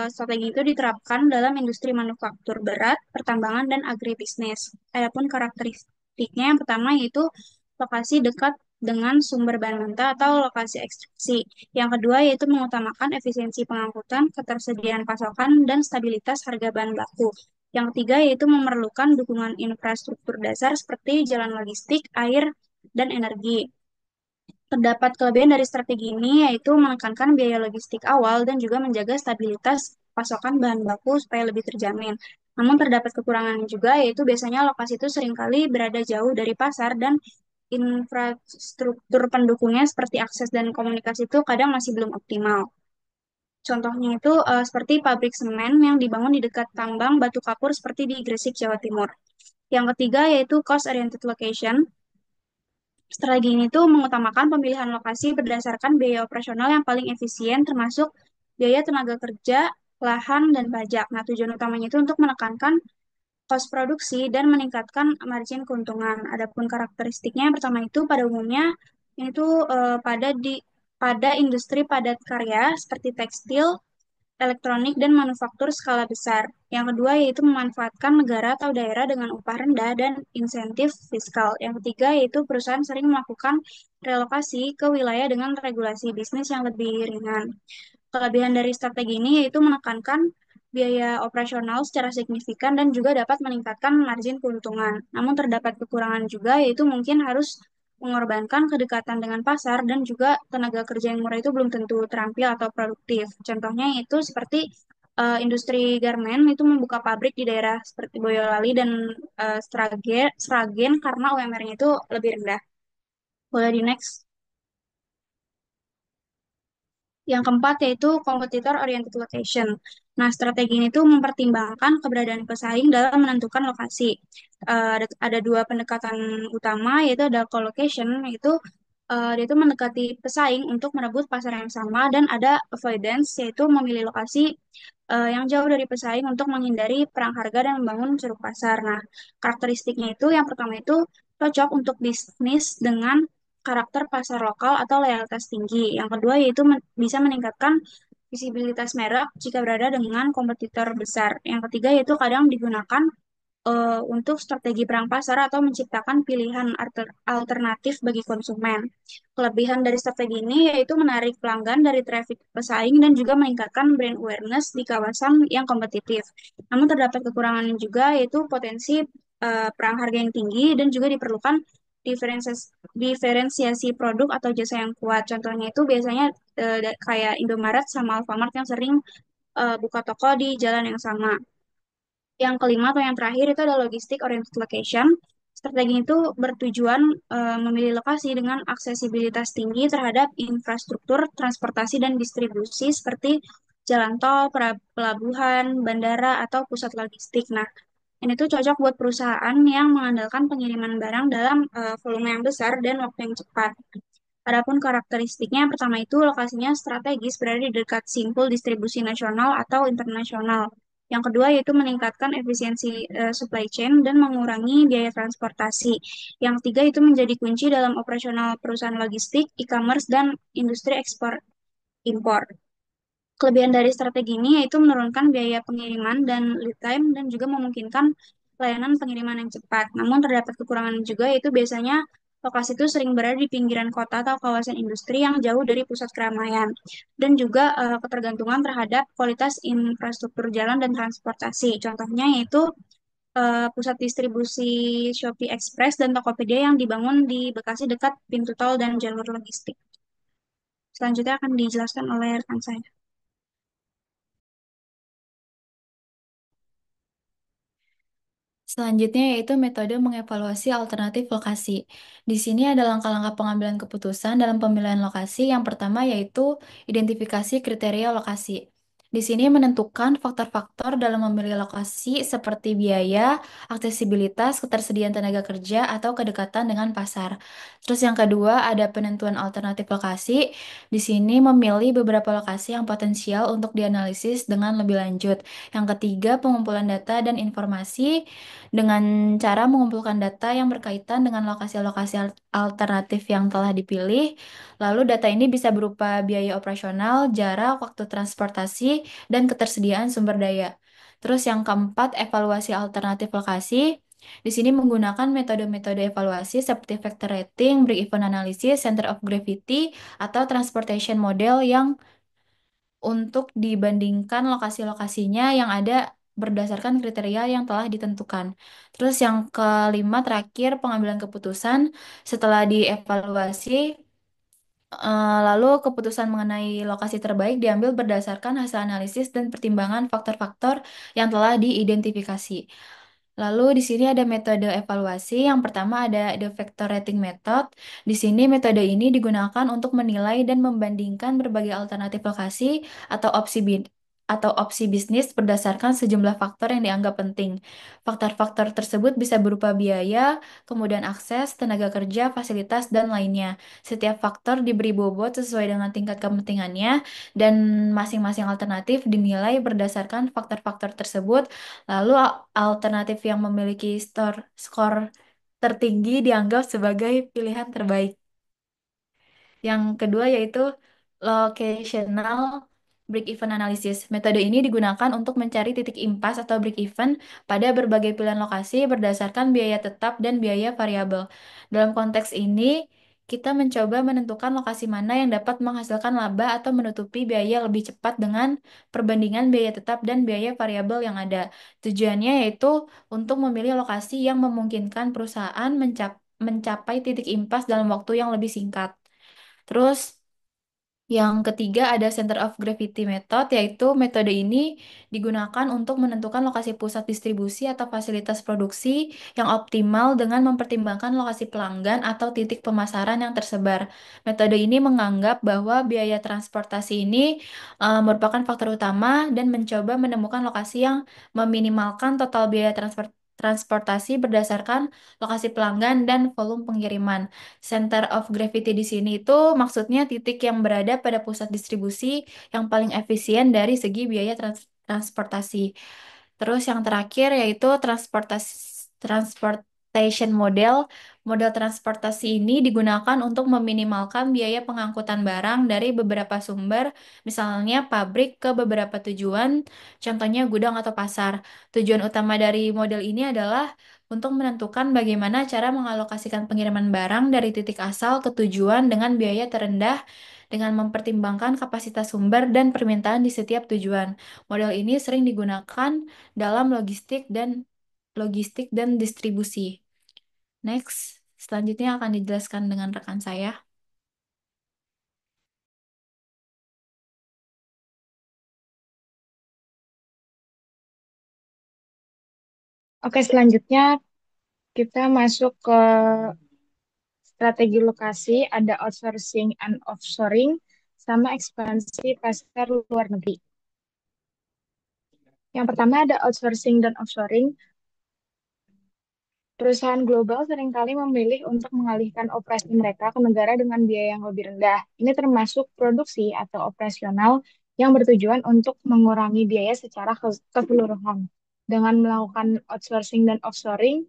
strategi itu diterapkan dalam industri manufaktur berat, pertambangan, dan agribisnis. Adapun karakteristiknya yang pertama yaitu lokasi dekat dengan sumber bahan mentah atau lokasi ekstraksi. Yang kedua yaitu mengutamakan efisiensi pengangkutan, ketersediaan pasokan, dan stabilitas harga bahan baku. Yang ketiga yaitu memerlukan dukungan infrastruktur dasar seperti jalan logistik, air, dan energi. Terdapat kelebihan dari strategi ini yaitu menekankan biaya logistik awal dan juga menjaga stabilitas pasokan bahan baku supaya lebih terjamin. Namun terdapat kekurangan juga yaitu biasanya lokasi itu seringkali berada jauh dari pasar dan infrastruktur pendukungnya seperti akses dan komunikasi itu kadang masih belum optimal. Contohnya itu seperti pabrik semen yang dibangun di dekat tambang batu kapur seperti di Gresik, Jawa Timur. Yang ketiga yaitu cost oriented location. Strategi ini tuh mengutamakan pemilihan lokasi berdasarkan biaya operasional yang paling efisien termasuk biaya tenaga kerja, lahan, dan pajak. Nah, tujuan utamanya itu untuk menekankan cost produksi dan meningkatkan margin keuntungan. Adapun karakteristiknya yang pertama itu pada umumnya ini tuh pada industri padat karya seperti tekstil, elektronik, dan manufaktur skala besar. Yang kedua yaitu memanfaatkan negara atau daerah dengan upah rendah dan insentif fiskal. Yang ketiga yaitu perusahaan sering melakukan relokasi ke wilayah dengan regulasi bisnis yang lebih ringan. Kelebihan dari strategi ini yaitu menekankan biaya operasional secara signifikan dan juga dapat meningkatkan margin keuntungan. Namun terdapat kekurangan juga yaitu mungkin harus mengorbankan kedekatan dengan pasar dan juga tenaga kerja yang murah itu belum tentu terampil atau produktif. Contohnya itu seperti industri garmen itu membuka pabrik di daerah seperti Boyolali dan Sragen karena UMR-nya itu lebih rendah. Boleh di next. Yang keempat yaitu competitor oriented location. Nah, strategi ini tuh mempertimbangkan keberadaan pesaing dalam menentukan lokasi. Ada dua pendekatan utama yaitu ada co-location yaitu dia itu mendekati pesaing untuk merebut pasar yang sama dan ada avoidance yaitu memilih lokasi yang jauh dari pesaing untuk menghindari perang harga dan membangun ceruk pasar. Nah, karakteristiknya itu yang pertama itu cocok untuk bisnis dengan karakter pasar lokal atau loyalitas tinggi. Yang kedua yaitu bisa meningkatkan visibilitas merek jika berada dengan kompetitor besar. Yang ketiga yaitu kadang digunakan untuk strategi perang pasar atau menciptakan pilihan alternatif bagi konsumen. Kelebihan dari strategi ini yaitu menarik pelanggan dari traffic pesaing dan juga meningkatkan brand awareness di kawasan yang kompetitif. Namun terdapat kekurangan juga yaitu potensi perang harga yang tinggi dan juga diperlukan diferensiasi, diferensiasi produk atau jasa yang kuat. Contohnya itu biasanya kayak Indomaret sama Alfamart yang sering buka toko di jalan yang sama. Yang kelima atau yang terakhir itu adalah logistik oriented location. Strategi itu bertujuan memilih lokasi dengan aksesibilitas tinggi terhadap infrastruktur transportasi dan distribusi seperti jalan tol, pelabuhan, bandara, atau pusat logistik. Nah, ini tuh cocok buat perusahaan yang mengandalkan pengiriman barang dalam volume yang besar dan waktu yang cepat. Adapun karakteristiknya, yang pertama itu lokasinya strategis berada di dekat simpul distribusi nasional atau internasional. Yang kedua yaitu meningkatkan efisiensi supply chain dan mengurangi biaya transportasi. Yang ketiga itu menjadi kunci dalam operasional perusahaan logistik, e-commerce, dan industri ekspor impor. Kelebihan dari strategi ini yaitu menurunkan biaya pengiriman dan lead time dan juga memungkinkan layanan pengiriman yang cepat. Namun terdapat kekurangan juga yaitu biasanya lokasi itu sering berada di pinggiran kota atau kawasan industri yang jauh dari pusat keramaian dan juga ketergantungan terhadap kualitas infrastruktur jalan dan transportasi. Contohnya yaitu pusat distribusi Shopee Express dan Tokopedia yang dibangun di Bekasi dekat pintu tol dan jalur logistik. Selanjutnya akan dijelaskan oleh rekan saya. Selanjutnya yaitu metode mengevaluasi alternatif lokasi. Di sini ada langkah-langkah pengambilan keputusan dalam pemilihan lokasi. Yang pertama yaitu identifikasi kriteria lokasi. Di sini menentukan faktor-faktor dalam memilih lokasi seperti biaya, aksesibilitas, ketersediaan tenaga kerja, atau kedekatan dengan pasar. Terus yang kedua ada penentuan alternatif lokasi. Di sini memilih beberapa lokasi yang potensial untuk dianalisis dengan lebih lanjut. Yang ketiga pengumpulan data dan informasi dengan cara mengumpulkan data yang berkaitan dengan lokasi-lokasi alternatif yang telah dipilih. Lalu data ini bisa berupa biaya operasional, jarak, waktu transportasi, dan ketersediaan sumber daya. Terus yang keempat, evaluasi alternatif lokasi. Di sini menggunakan metode-metode evaluasi seperti factor rating, break-even analysis, center of gravity, atau transportation model yang untuk dibandingkan lokasi-lokasinya yang ada berdasarkan kriteria yang telah ditentukan. Terus yang kelima terakhir pengambilan keputusan setelah dievaluasi, lalu keputusan mengenai lokasi terbaik diambil berdasarkan hasil analisis dan pertimbangan faktor-faktor yang telah diidentifikasi. Lalu di sini ada metode evaluasi. Yang pertama ada the factor rating method. Di sini metode ini digunakan untuk menilai dan membandingkan berbagai alternatif lokasi atau opsi bisnis berdasarkan sejumlah faktor yang dianggap penting. Faktor-faktor tersebut bisa berupa biaya, kemudian akses, tenaga kerja, fasilitas, dan lainnya. Setiap faktor diberi bobot sesuai dengan tingkat kepentingannya dan masing-masing alternatif dinilai berdasarkan faktor-faktor tersebut. Lalu alternatif yang memiliki skor tertinggi dianggap sebagai pilihan terbaik. Yang kedua yaitu locational break-even analysis. Metode ini digunakan untuk mencari titik impas atau break-even pada berbagai pilihan lokasi berdasarkan biaya tetap dan biaya variabel. Dalam konteks ini, kita mencoba menentukan lokasi mana yang dapat menghasilkan laba atau menutupi biaya lebih cepat dengan perbandingan biaya tetap dan biaya variabel yang ada. Tujuannya yaitu untuk memilih lokasi yang memungkinkan perusahaan mencapai titik impas dalam waktu yang lebih singkat. Terus yang ketiga ada center of gravity method, yaitu metode ini digunakan untuk menentukan lokasi pusat distribusi atau fasilitas produksi yang optimal dengan mempertimbangkan lokasi pelanggan atau titik pemasaran yang tersebar. Metode ini menganggap bahwa biaya transportasi ini merupakan faktor utama dan mencoba menemukan lokasi yang meminimalkan total biaya transportasi berdasarkan lokasi pelanggan dan volume pengiriman. Center of gravity di sini itu maksudnya titik yang berada pada pusat distribusi yang paling efisien dari segi biaya transportasi. Terus yang terakhir yaitu transportation model. Model transportasi ini digunakan untuk meminimalkan biaya pengangkutan barang dari beberapa sumber, misalnya pabrik ke beberapa tujuan, contohnya gudang atau pasar. Tujuan utama dari model ini adalah untuk menentukan bagaimana cara mengalokasikan pengiriman barang dari titik asal ke tujuan dengan biaya terendah dengan mempertimbangkan kapasitas sumber dan permintaan di setiap tujuan. Model ini sering digunakan dalam logistik dan logistik, dan distribusi. Next, selanjutnya akan dijelaskan dengan rekan saya. Oke, selanjutnya kita masuk ke strategi lokasi, ada outsourcing and offshoring, sama ekspansi pasar luar negeri. Yang pertama ada outsourcing dan offshoring. Perusahaan global seringkali memilih untuk mengalihkan operasi mereka ke negara dengan biaya yang lebih rendah. Ini termasuk produksi atau operasional yang bertujuan untuk mengurangi biaya secara keseluruhan. Dengan melakukan outsourcing dan offshoring,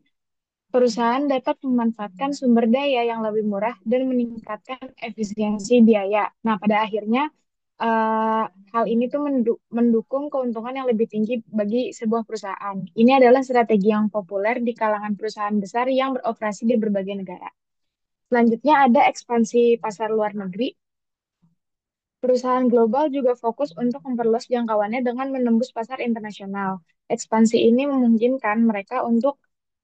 perusahaan dapat memanfaatkan sumber daya yang lebih murah dan meningkatkan efisiensi biaya. Nah, pada akhirnya eh, hal ini tuh mendukung keuntungan yang lebih tinggi bagi sebuah perusahaan. Ini adalah strategi yang populer di kalangan perusahaan besar yang beroperasi di berbagai negara. Selanjutnya ada ekspansi pasar luar negeri. Perusahaan global juga fokus untuk memperluas jangkauannya dengan menembus pasar internasional. Ekspansi ini memungkinkan mereka untuk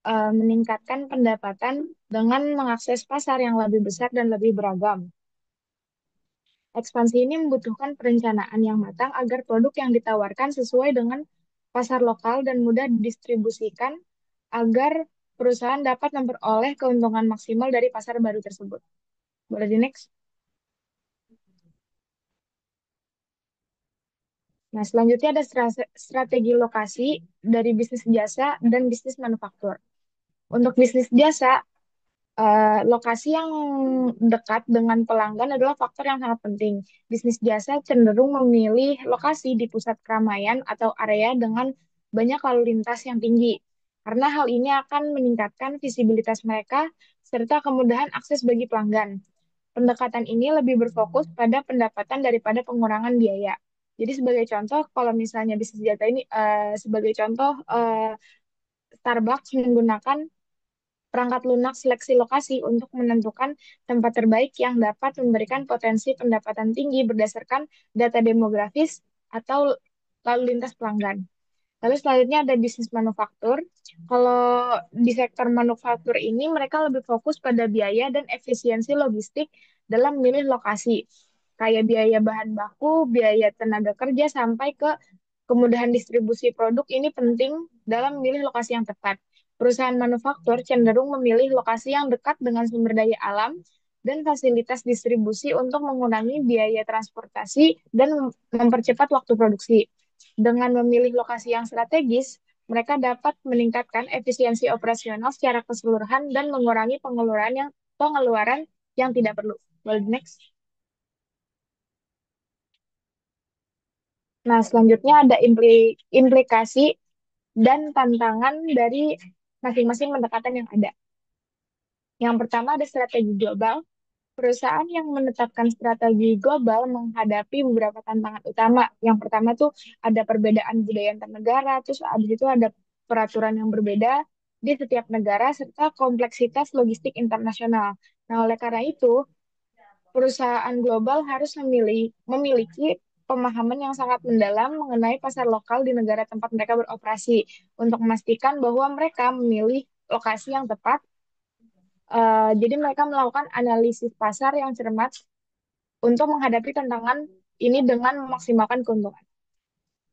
meningkatkan pendapatan dengan mengakses pasar yang lebih besar dan lebih beragam. Ekspansi ini membutuhkan perencanaan yang matang agar produk yang ditawarkan sesuai dengan pasar lokal dan mudah didistribusikan agar perusahaan dapat memperoleh keuntungan maksimal dari pasar baru tersebut. Boleh di next? Nah, selanjutnya ada strategi lokasi dari bisnis jasa dan bisnis manufaktur. Untuk bisnis jasa, lokasi yang dekat dengan pelanggan adalah faktor yang sangat penting. Bisnis jasa cenderung memilih lokasi di pusat keramaian atau area dengan banyak lalu lintas yang tinggi, karena hal ini akan meningkatkan visibilitas mereka serta kemudahan akses bagi pelanggan. Pendekatan ini lebih berfokus pada pendapatan daripada pengurangan biaya. Jadi sebagai contoh, kalau misalnya bisnis jasa ini, sebagai contoh, Starbucks menggunakan perangkat lunak seleksi lokasi untuk menentukan tempat terbaik yang dapat memberikan potensi pendapatan tinggi berdasarkan data demografis atau lalu lintas pelanggan. Lalu selanjutnya ada bisnis manufaktur. Kalau di sektor manufaktur ini mereka lebih fokus pada biaya dan efisiensi logistik dalam memilih lokasi. Kayak biaya bahan baku, biaya tenaga kerja, sampai ke kemudahan distribusi produk ini penting dalam memilih lokasi yang tepat. Perusahaan manufaktur cenderung memilih lokasi yang dekat dengan sumber daya alam dan fasilitas distribusi untuk mengurangi biaya transportasi dan mempercepat waktu produksi. Dengan memilih lokasi yang strategis, mereka dapat meningkatkan efisiensi operasional secara keseluruhan dan mengurangi pengeluaran yang tidak perlu. Well, next. Nah, selanjutnya ada implikasi dan tantangan dari masing-masing pendekatan yang ada. Yang pertama ada strategi global. Perusahaan yang menetapkan strategi global menghadapi beberapa tantangan utama. Yang pertama tuh ada perbedaan budaya antar negara, terus abis itu ada peraturan yang berbeda di setiap negara, serta kompleksitas logistik internasional. Nah, oleh karena itu, perusahaan global harus memiliki pemahaman yang sangat mendalam mengenai pasar lokal di negara tempat mereka beroperasi untuk memastikan bahwa mereka memilih lokasi yang tepat. Jadi mereka melakukan analisis pasar yang cermat untuk menghadapi tantangan ini dengan memaksimalkan keuntungan.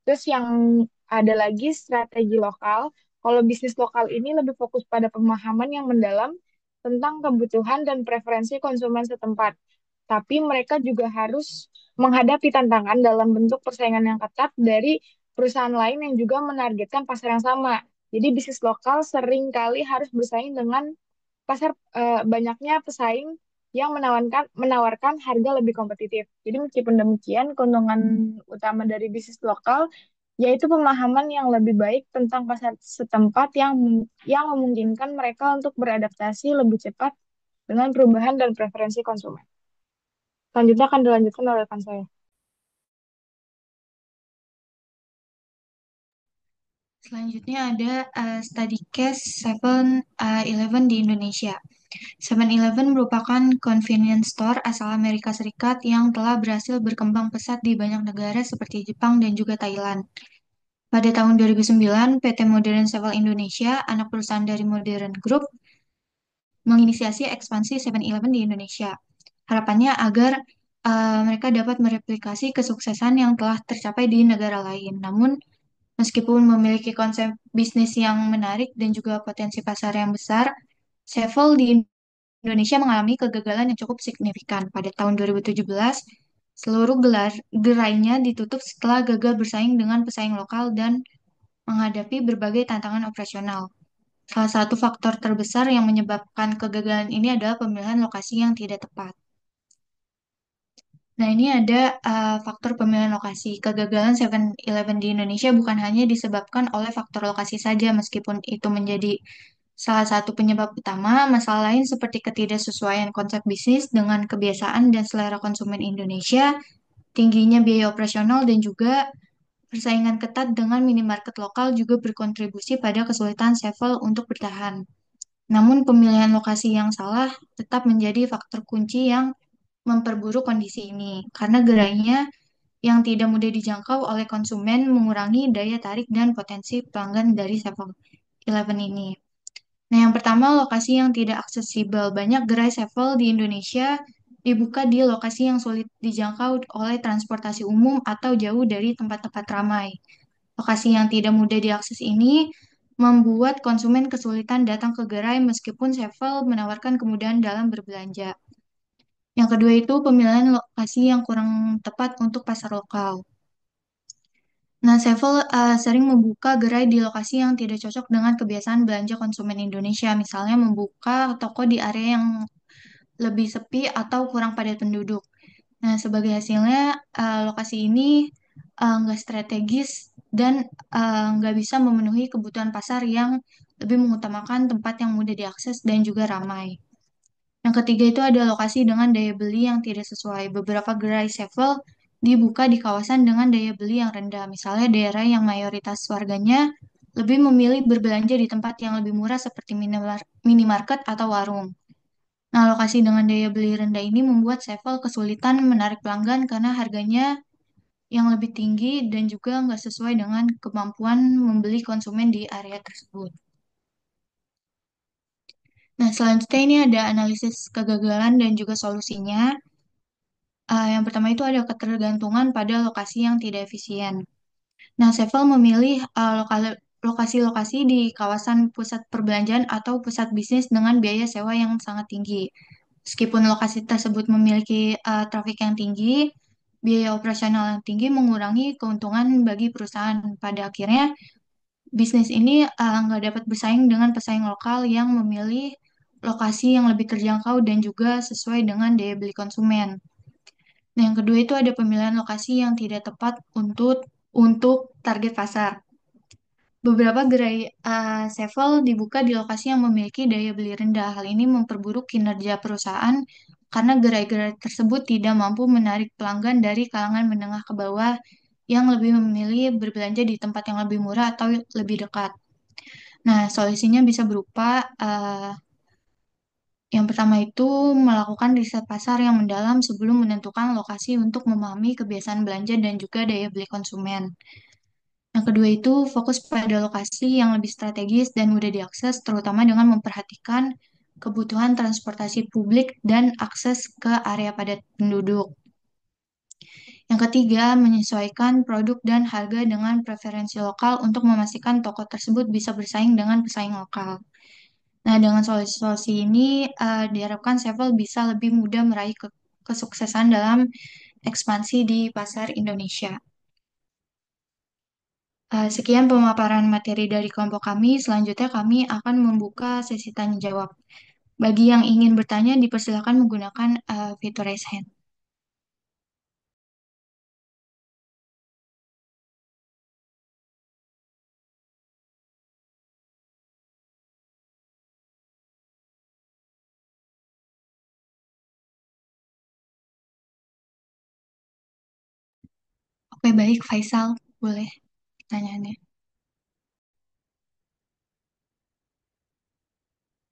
Terus yang ada lagi strategi lokal. Kalau bisnis lokal ini lebih fokus pada pemahaman yang mendalam tentang kebutuhan dan preferensi konsumen setempat. Tapi mereka juga harus menghadapi tantangan dalam bentuk persaingan yang ketat dari perusahaan lain yang juga menargetkan pasar yang sama. Jadi bisnis lokal seringkali harus bersaing dengan banyaknya pesaing yang menawarkan harga lebih kompetitif. Jadi meskipun demikian, keuntungan utama dari bisnis lokal yaitu pemahaman yang lebih baik tentang pasar setempat yang memungkinkan mereka untuk beradaptasi lebih cepat dengan perubahan dan preferensi konsumen. Selanjutnya akan dilanjutkan oleh rekan saya. Selanjutnya ada study case 7-Eleven di Indonesia. 7-Eleven merupakan convenience store asal Amerika Serikat yang telah berhasil berkembang pesat di banyak negara seperti Jepang dan juga Thailand. Pada tahun 2009, PT Modern Sevel Indonesia, anak perusahaan dari Modern Group, menginisiasi ekspansi 7-Eleven di Indonesia. Harapannya agar mereka dapat mereplikasi kesuksesan yang telah tercapai di negara lain. Namun, meskipun memiliki konsep bisnis yang menarik dan juga potensi pasar yang besar, Sevel di Indonesia mengalami kegagalan yang cukup signifikan. Pada tahun 2017, seluruh gerainya ditutup setelah gagal bersaing dengan pesaing lokal dan menghadapi berbagai tantangan operasional. Salah satu faktor terbesar yang menyebabkan kegagalan ini adalah pemilihan lokasi yang tidak tepat. Nah, ini ada faktor pemilihan lokasi. Kegagalan 7-Eleven di Indonesia bukan hanya disebabkan oleh faktor lokasi saja, meskipun itu menjadi salah satu penyebab utama. Masalah lain seperti ketidaksesuaian konsep bisnis dengan kebiasaan dan selera konsumen Indonesia, tingginya biaya operasional, dan juga persaingan ketat dengan minimarket lokal juga berkontribusi pada kesulitan Sevel untuk bertahan. Namun, pemilihan lokasi yang salah tetap menjadi faktor kunci yang memperburuk kondisi ini, karena gerainya yang tidak mudah dijangkau oleh konsumen mengurangi daya tarik dan potensi pelanggan dari 7-Eleven ini. Nah, yang pertama, lokasi yang tidak aksesibel. Banyak gerai Sevel di Indonesia dibuka di lokasi yang sulit dijangkau oleh transportasi umum atau jauh dari tempat-tempat ramai. Lokasi yang tidak mudah diakses ini membuat konsumen kesulitan datang ke gerai meskipun Sevel menawarkan kemudahan dalam berbelanja. Yang kedua itu pemilihan lokasi yang kurang tepat untuk pasar lokal. Nah, Sevel sering membuka gerai di lokasi yang tidak cocok dengan kebiasaan belanja konsumen Indonesia, misalnya membuka toko di area yang lebih sepi atau kurang padat penduduk. Nah, sebagai hasilnya, lokasi ini nggak strategis dan nggak bisa memenuhi kebutuhan pasar yang lebih mengutamakan tempat yang mudah diakses dan juga ramai. Yang ketiga itu ada lokasi dengan daya beli yang tidak sesuai. Beberapa gerai Sevel dibuka di kawasan dengan daya beli yang rendah, misalnya daerah yang mayoritas warganya lebih memilih berbelanja di tempat yang lebih murah seperti minimarket atau warung. Nah, lokasi dengan daya beli rendah ini membuat Sevel kesulitan menarik pelanggan karena harganya yang lebih tinggi dan juga nggak sesuai dengan kemampuan membeli konsumen di area tersebut. Nah, selanjutnya ini ada analisis kegagalan dan juga solusinya. Yang pertama itu ada ketergantungan pada lokasi yang tidak efisien. Nah, Sevel memilih lokasi-lokasi di kawasan pusat perbelanjaan atau pusat bisnis dengan biaya sewa yang sangat tinggi. Meskipun lokasi tersebut memiliki trafik yang tinggi, biaya operasional yang tinggi mengurangi keuntungan bagi perusahaan. Pada akhirnya, bisnis ini nggak dapat bersaing dengan pesaing lokal yang memilih lokasi yang lebih terjangkau dan juga sesuai dengan daya beli konsumen. Nah, yang kedua itu ada pemilihan lokasi yang tidak tepat untuk target pasar. Beberapa gerai Sevel dibuka di lokasi yang memiliki daya beli rendah. Hal ini memperburuk kinerja perusahaan karena gerai-gerai tersebut tidak mampu menarik pelanggan dari kalangan menengah ke bawah yang lebih memilih berbelanja di tempat yang lebih murah atau lebih dekat. Nah, solusinya bisa berupa yang pertama itu melakukan riset pasar yang mendalam sebelum menentukan lokasi untuk memahami kebiasaan belanja dan juga daya beli konsumen. Yang kedua itu fokus pada lokasi yang lebih strategis dan mudah diakses, terutama dengan memperhatikan kebutuhan transportasi publik dan akses ke area padat penduduk. Yang ketiga, menyesuaikan produk dan harga dengan preferensi lokal untuk memastikan toko tersebut bisa bersaing dengan pesaing lokal. Nah, dengan solusi-solusi ini diharapkan Sevel bisa lebih mudah meraih kesuksesan dalam ekspansi di pasar Indonesia. Sekian pemaparan materi dari kelompok kami. Selanjutnya kami akan membuka sesi tanya jawab. Bagi yang ingin bertanya, dipersilakan menggunakan fitur raise hand. Oke, baik, Faisal, boleh pertanyaannya.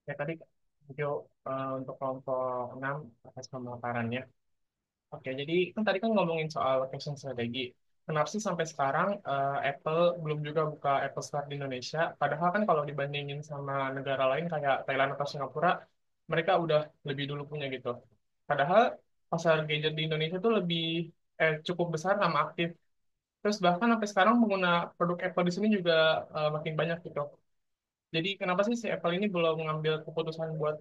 Ya tadi thank you, untuk kelompok 6 atas pemaparannya. Oke, jadi kan tadi kan ngomongin soal location strategi. kenapa sih sampai sekarang Apple belum juga buka Apple Store di Indonesia? Padahal kan kalau dibandingin sama negara lain kayak Thailand atau Singapura, mereka udah lebih dulu punya gitu. Padahal pasar gadget di Indonesia tuh cukup besar sama aktif. Terus bahkan sampai sekarang pengguna produk Apple di sini juga makin banyak gitu. Jadi kenapa sih si Apple ini belum mengambil keputusan buat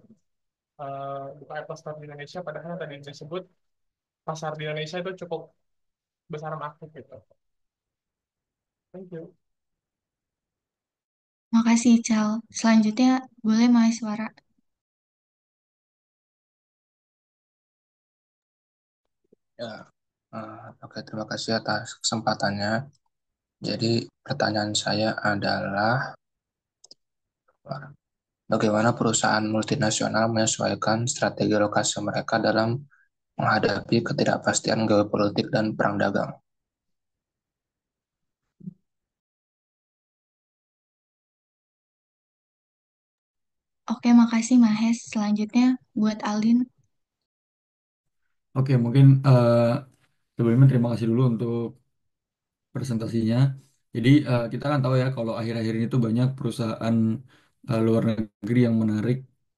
buka Apple Store di Indonesia? Padahal tadi disebut pasar di Indonesia itu cukup besar sama aktif gitu. Thank you. Makasih, Cal. Selanjutnya, boleh Maheswara. Ya, oke, terima kasih atas kesempatannya. Jadi, pertanyaan saya adalah, bagaimana perusahaan multinasional menyesuaikan strategi lokasi mereka dalam menghadapi ketidakpastian geopolitik dan perang dagang? Oke, makasih Mahes. Selanjutnya, buat Aldin. Oke, mungkin sebelumnya terima kasih dulu untuk presentasinya. Jadi kita kan tahu ya kalau akhir-akhir ini tuh banyak perusahaan luar negeri yang menarik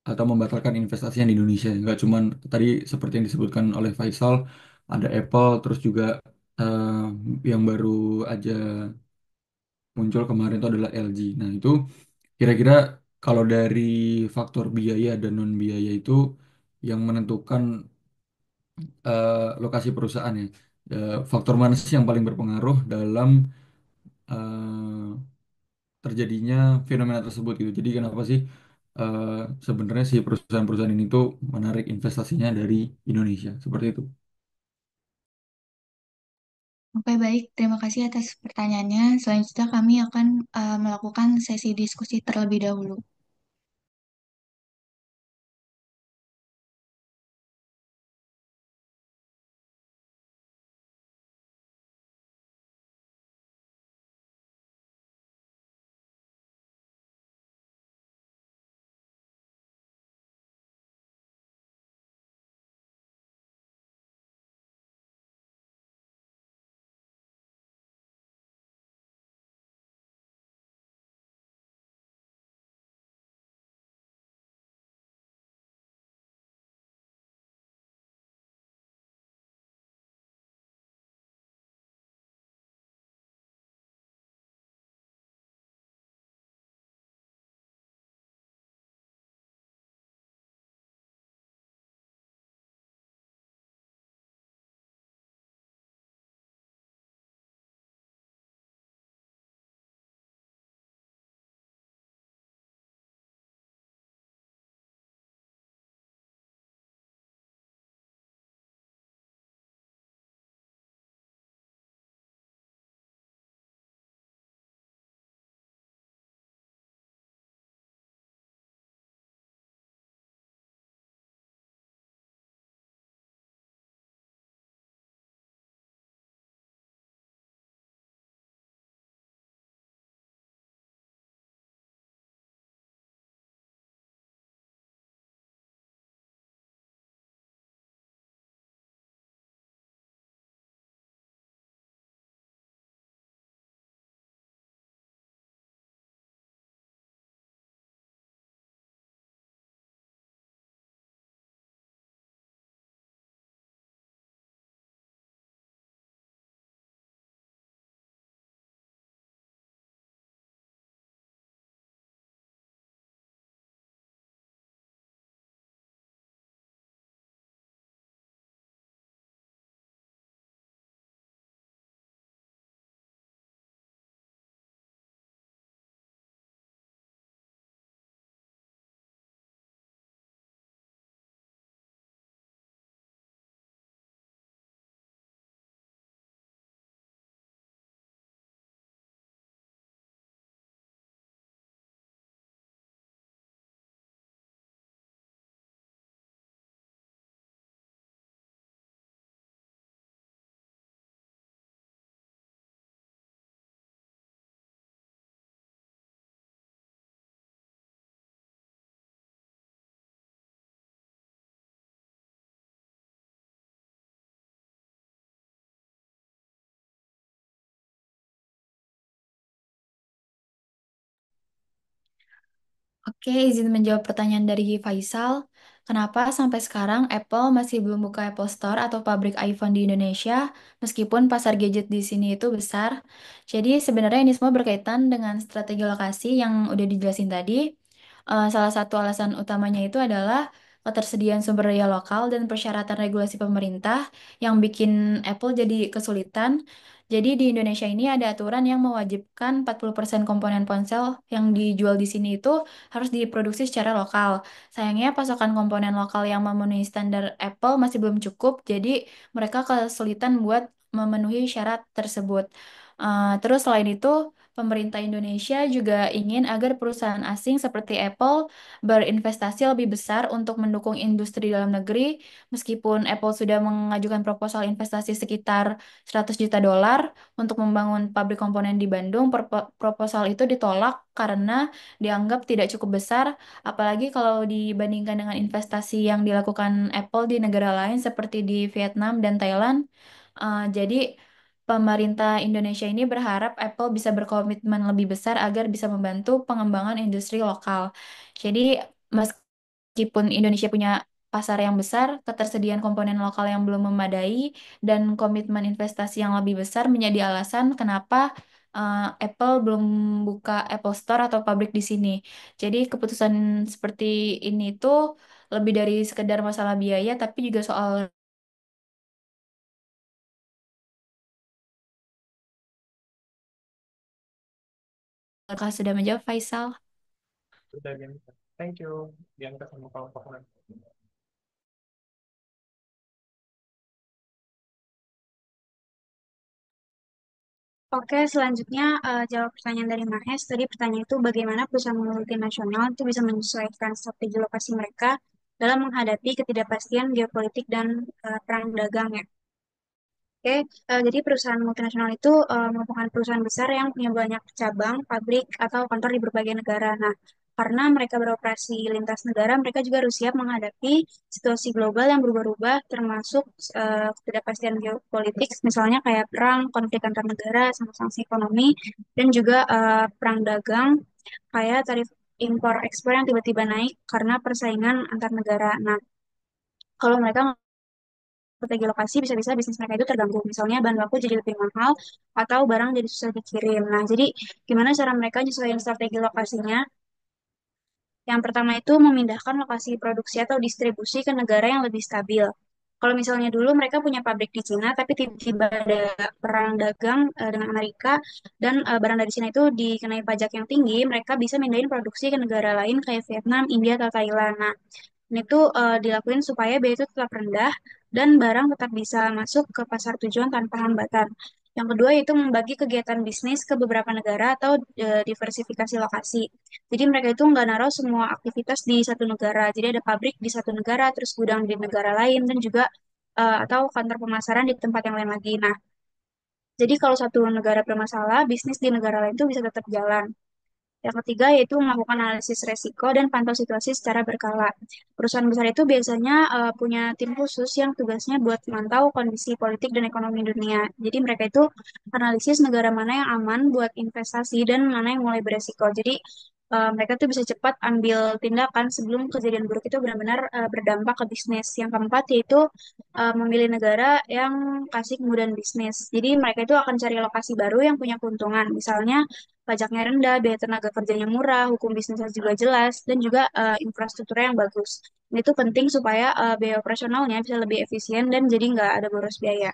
atau membatalkan investasinya di Indonesia. Nggak cuman tadi seperti yang disebutkan oleh Faisal, ada Apple, terus juga eh, yang baru aja muncul kemarin itu adalah LG. Nah itu kira-kira kalau dari faktor biaya dan non biaya itu yang menentukan lokasi perusahaan ya. Faktor mana sih yang paling berpengaruh dalam eh, terjadinya fenomena tersebut gitu. Jadi kenapa sih eh, sebenarnya si perusahaan-perusahaan ini tuh menarik investasinya dari Indonesia seperti itu. Oke, baik. Terima kasih atas pertanyaannya. Selanjutnya, kami akan melakukan sesi diskusi terlebih dahulu. Oke, izin menjawab pertanyaan dari Faisal. Kenapa sampai sekarang Apple masih belum buka Apple Store atau pabrik iPhone di Indonesia, meskipun pasar gadget di sini itu besar? Jadi sebenarnya ini semua berkaitan dengan strategi lokasi yang udah dijelasin tadi. Salah satu alasan utamanya itu adalah ketersediaan sumber daya lokal dan persyaratan regulasi pemerintah yang bikin Apple jadi kesulitan. Jadi di Indonesia ini ada aturan yang mewajibkan 40% komponen ponsel yang dijual di sini itu harus diproduksi secara lokal. Sayangnya pasokan komponen lokal yang memenuhi standar Apple masih belum cukup, jadi mereka kesulitan buat memenuhi syarat tersebut. Terus selain itu, pemerintah Indonesia juga ingin agar perusahaan asing seperti Apple berinvestasi lebih besar untuk mendukung industri dalam negeri, meskipun Apple sudah mengajukan proposal investasi sekitar 100 juta dolar untuk membangun pabrik komponen di Bandung. Proposal itu ditolak karena dianggap tidak cukup besar, apalagi kalau dibandingkan dengan investasi yang dilakukan Apple di negara lain seperti di Vietnam dan Thailand. Jadi pemerintah Indonesia ini berharap Apple bisa berkomitmen lebih besar agar bisa membantu pengembangan industri lokal. Jadi meskipun Indonesia punya pasar yang besar, ketersediaan komponen lokal yang belum memadai, dan komitmen investasi yang lebih besar menjadi alasan kenapa Apple belum buka Apple Store atau pabrik di sini. Jadi keputusan seperti ini tuh lebih dari sekedar masalah biaya, tapi juga soal. Kakak sudah menjawab, Faisal. Udah Bianca. Thank you Bianca sama kawan-kawan. Oke, selanjutnya jawab pertanyaan dari Mahes. Tadi pertanyaan itu bagaimana perusahaan multinasional itu bisa menyesuaikan strategi lokasi mereka dalam menghadapi ketidakpastian geopolitik dan perang dagang ya. Oke, jadi perusahaan multinasional itu merupakan perusahaan besar yang punya banyak cabang, pabrik, atau kantor di berbagai negara. Nah, karena mereka beroperasi lintas negara, mereka juga harus siap menghadapi situasi global yang berubah-ubah, termasuk ketidakpastian geopolitik, misalnya kayak perang, konflik antar negara, sama sanksi ekonomi, dan juga perang dagang, kayak tarif impor ekspor yang tiba-tiba naik karena persaingan antar negara. Nah, kalau mereka strategi lokasi bisa-bisa bisnis mereka itu terganggu. Misalnya bahan baku jadi lebih mahal atau barang jadi susah dikirim. Nah, jadi gimana cara mereka nyesuaiin strategi lokasinya? Yang pertama itu memindahkan lokasi produksi atau distribusi ke negara yang lebih stabil. Kalau misalnya dulu mereka punya pabrik di Cina, tapi tiba-tiba ada perang dagang dengan Amerika dan barang dari Cina itu dikenai pajak yang tinggi, mereka bisa mindahin produksi ke negara lain kayak Vietnam, India, atau Thailand. Nah, ini tuh dilakuin supaya biaya itu tetap rendah dan barang tetap bisa masuk ke pasar tujuan tanpa hambatan. Yang kedua yaitu membagi kegiatan bisnis ke beberapa negara atau diversifikasi lokasi. Jadi mereka itu nggak naruh semua aktivitas di satu negara. Jadi ada pabrik di satu negara, terus gudang di negara lain, dan juga atau kantor pemasaran di tempat yang lain lagi. Nah, jadi kalau satu negara bermasalah, bisnis di negara lain itu bisa tetap jalan. Yang ketiga yaitu melakukan analisis resiko dan pantau situasi secara berkala. Perusahaan besar itu biasanya punya tim khusus yang tugasnya buat memantau kondisi politik dan ekonomi dunia. Jadi mereka itu analisis negara mana yang aman buat investasi dan mana yang mulai beresiko. Jadi mereka tuh bisa cepat ambil tindakan sebelum kejadian buruk itu benar-benar berdampak ke bisnis. Yang keempat yaitu memilih negara yang kasih kemudahan bisnis. Jadi mereka itu akan cari lokasi baru yang punya keuntungan. Misalnya pajaknya rendah, biaya tenaga kerjanya murah, hukum bisnisnya juga jelas, dan juga infrastrukturnya yang bagus. Ini tuh penting supaya biaya operasionalnya bisa lebih efisien dan jadi nggak ada boros biaya.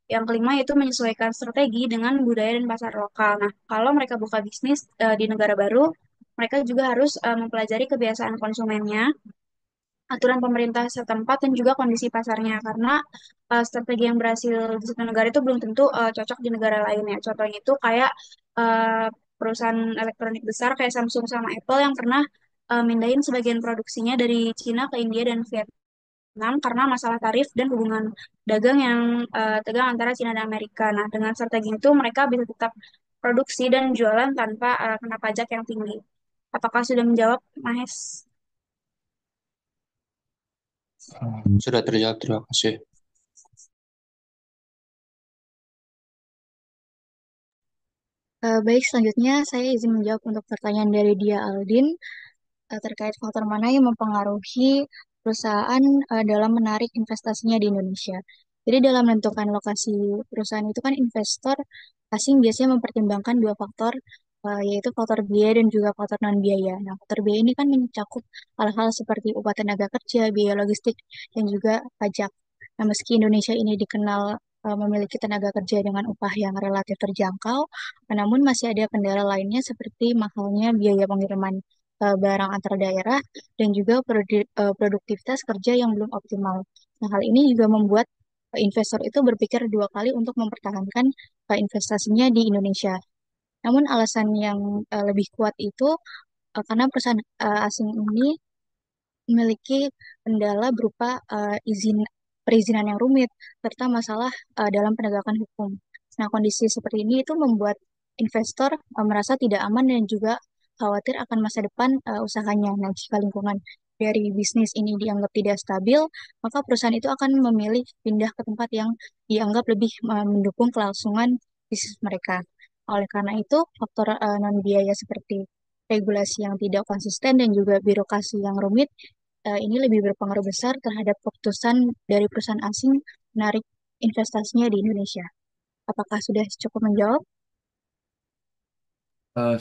Yang kelima yaitu menyesuaikan strategi dengan budaya dan pasar lokal. Nah, kalau mereka buka bisnis di negara baru, mereka juga harus mempelajari kebiasaan konsumennya, aturan pemerintah setempat, dan juga kondisi pasarnya. Karena strategi yang berhasil di satu negara itu belum tentu cocok di negara lain ya. Contohnya itu kayak eh, perusahaan elektronik besar kayak Samsung sama Apple yang pernah mindahin sebagian produksinya dari Cina ke India dan Vietnam karena masalah tarif dan hubungan dagang yang tegang antara Cina dan Amerika. Nah, dengan strategi itu mereka bisa tetap produksi dan jualan tanpa kena pajak yang tinggi. Apakah sudah menjawab, Mahes? Sudah terjawab, terima kasih. Baik, selanjutnya saya izin menjawab untuk pertanyaan dari Dia Aldin. terkait faktor mana yang mempengaruhi perusahaan dalam menarik investasinya di Indonesia. Jadi dalam menentukan lokasi perusahaan itu kan investor asing biasanya mempertimbangkan dua faktor, yaitu faktor biaya dan juga faktor non biaya. Nah, faktor biaya ini kan mencakup hal-hal seperti upah tenaga kerja, biaya logistik, dan juga pajak. Nah, meski Indonesia ini dikenal memiliki tenaga kerja dengan upah yang relatif terjangkau, namun masih ada kendala lainnya seperti mahalnya biaya pengiriman barang antar daerah dan juga produktivitas kerja yang belum optimal. Nah, hal ini juga membuat investor itu berpikir dua kali untuk mempertahankan investasinya di Indonesia. Namun alasan yang lebih kuat itu karena perusahaan asing ini memiliki kendala berupa perizinan yang rumit serta masalah dalam penegakan hukum. Nah, kondisi seperti ini itu membuat investor merasa tidak aman dan juga khawatir akan masa depan usahanya. Nah, jika lingkungan dari bisnis ini dianggap tidak stabil, maka perusahaan itu akan memilih pindah ke tempat yang dianggap lebih mendukung kelangsungan bisnis mereka. Oleh karena itu, faktor non biaya seperti regulasi yang tidak konsisten dan juga birokrasi yang rumit ini lebih berpengaruh besar terhadap keputusan dari perusahaan asing menarik investasinya di Indonesia. Apakah sudah cukup menjawab?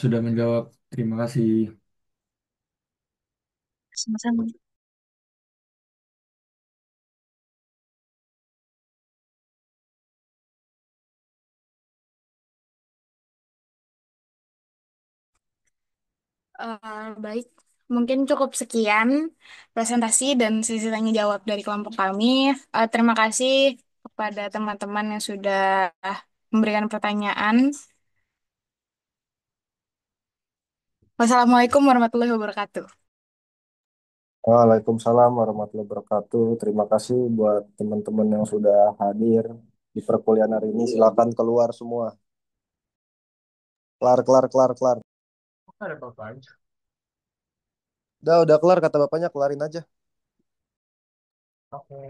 Sudah menjawab. Terima kasih. Sama-sama. Baik, mungkin cukup sekian presentasi dan sesi tanya jawab dari kelompok kami. Terima kasih kepada teman-teman yang sudah memberikan pertanyaan. Wassalamualaikum warahmatullahi wabarakatuh. Waalaikumsalam warahmatullahi wabarakatuh. Terima kasih buat teman-teman yang sudah hadir di perkuliahan hari ini. Silakan keluar semua. Kelar, kelar, kelar, kelar. Ada apa aja. Udah kelar kata bapaknya, kelarin aja. Oke.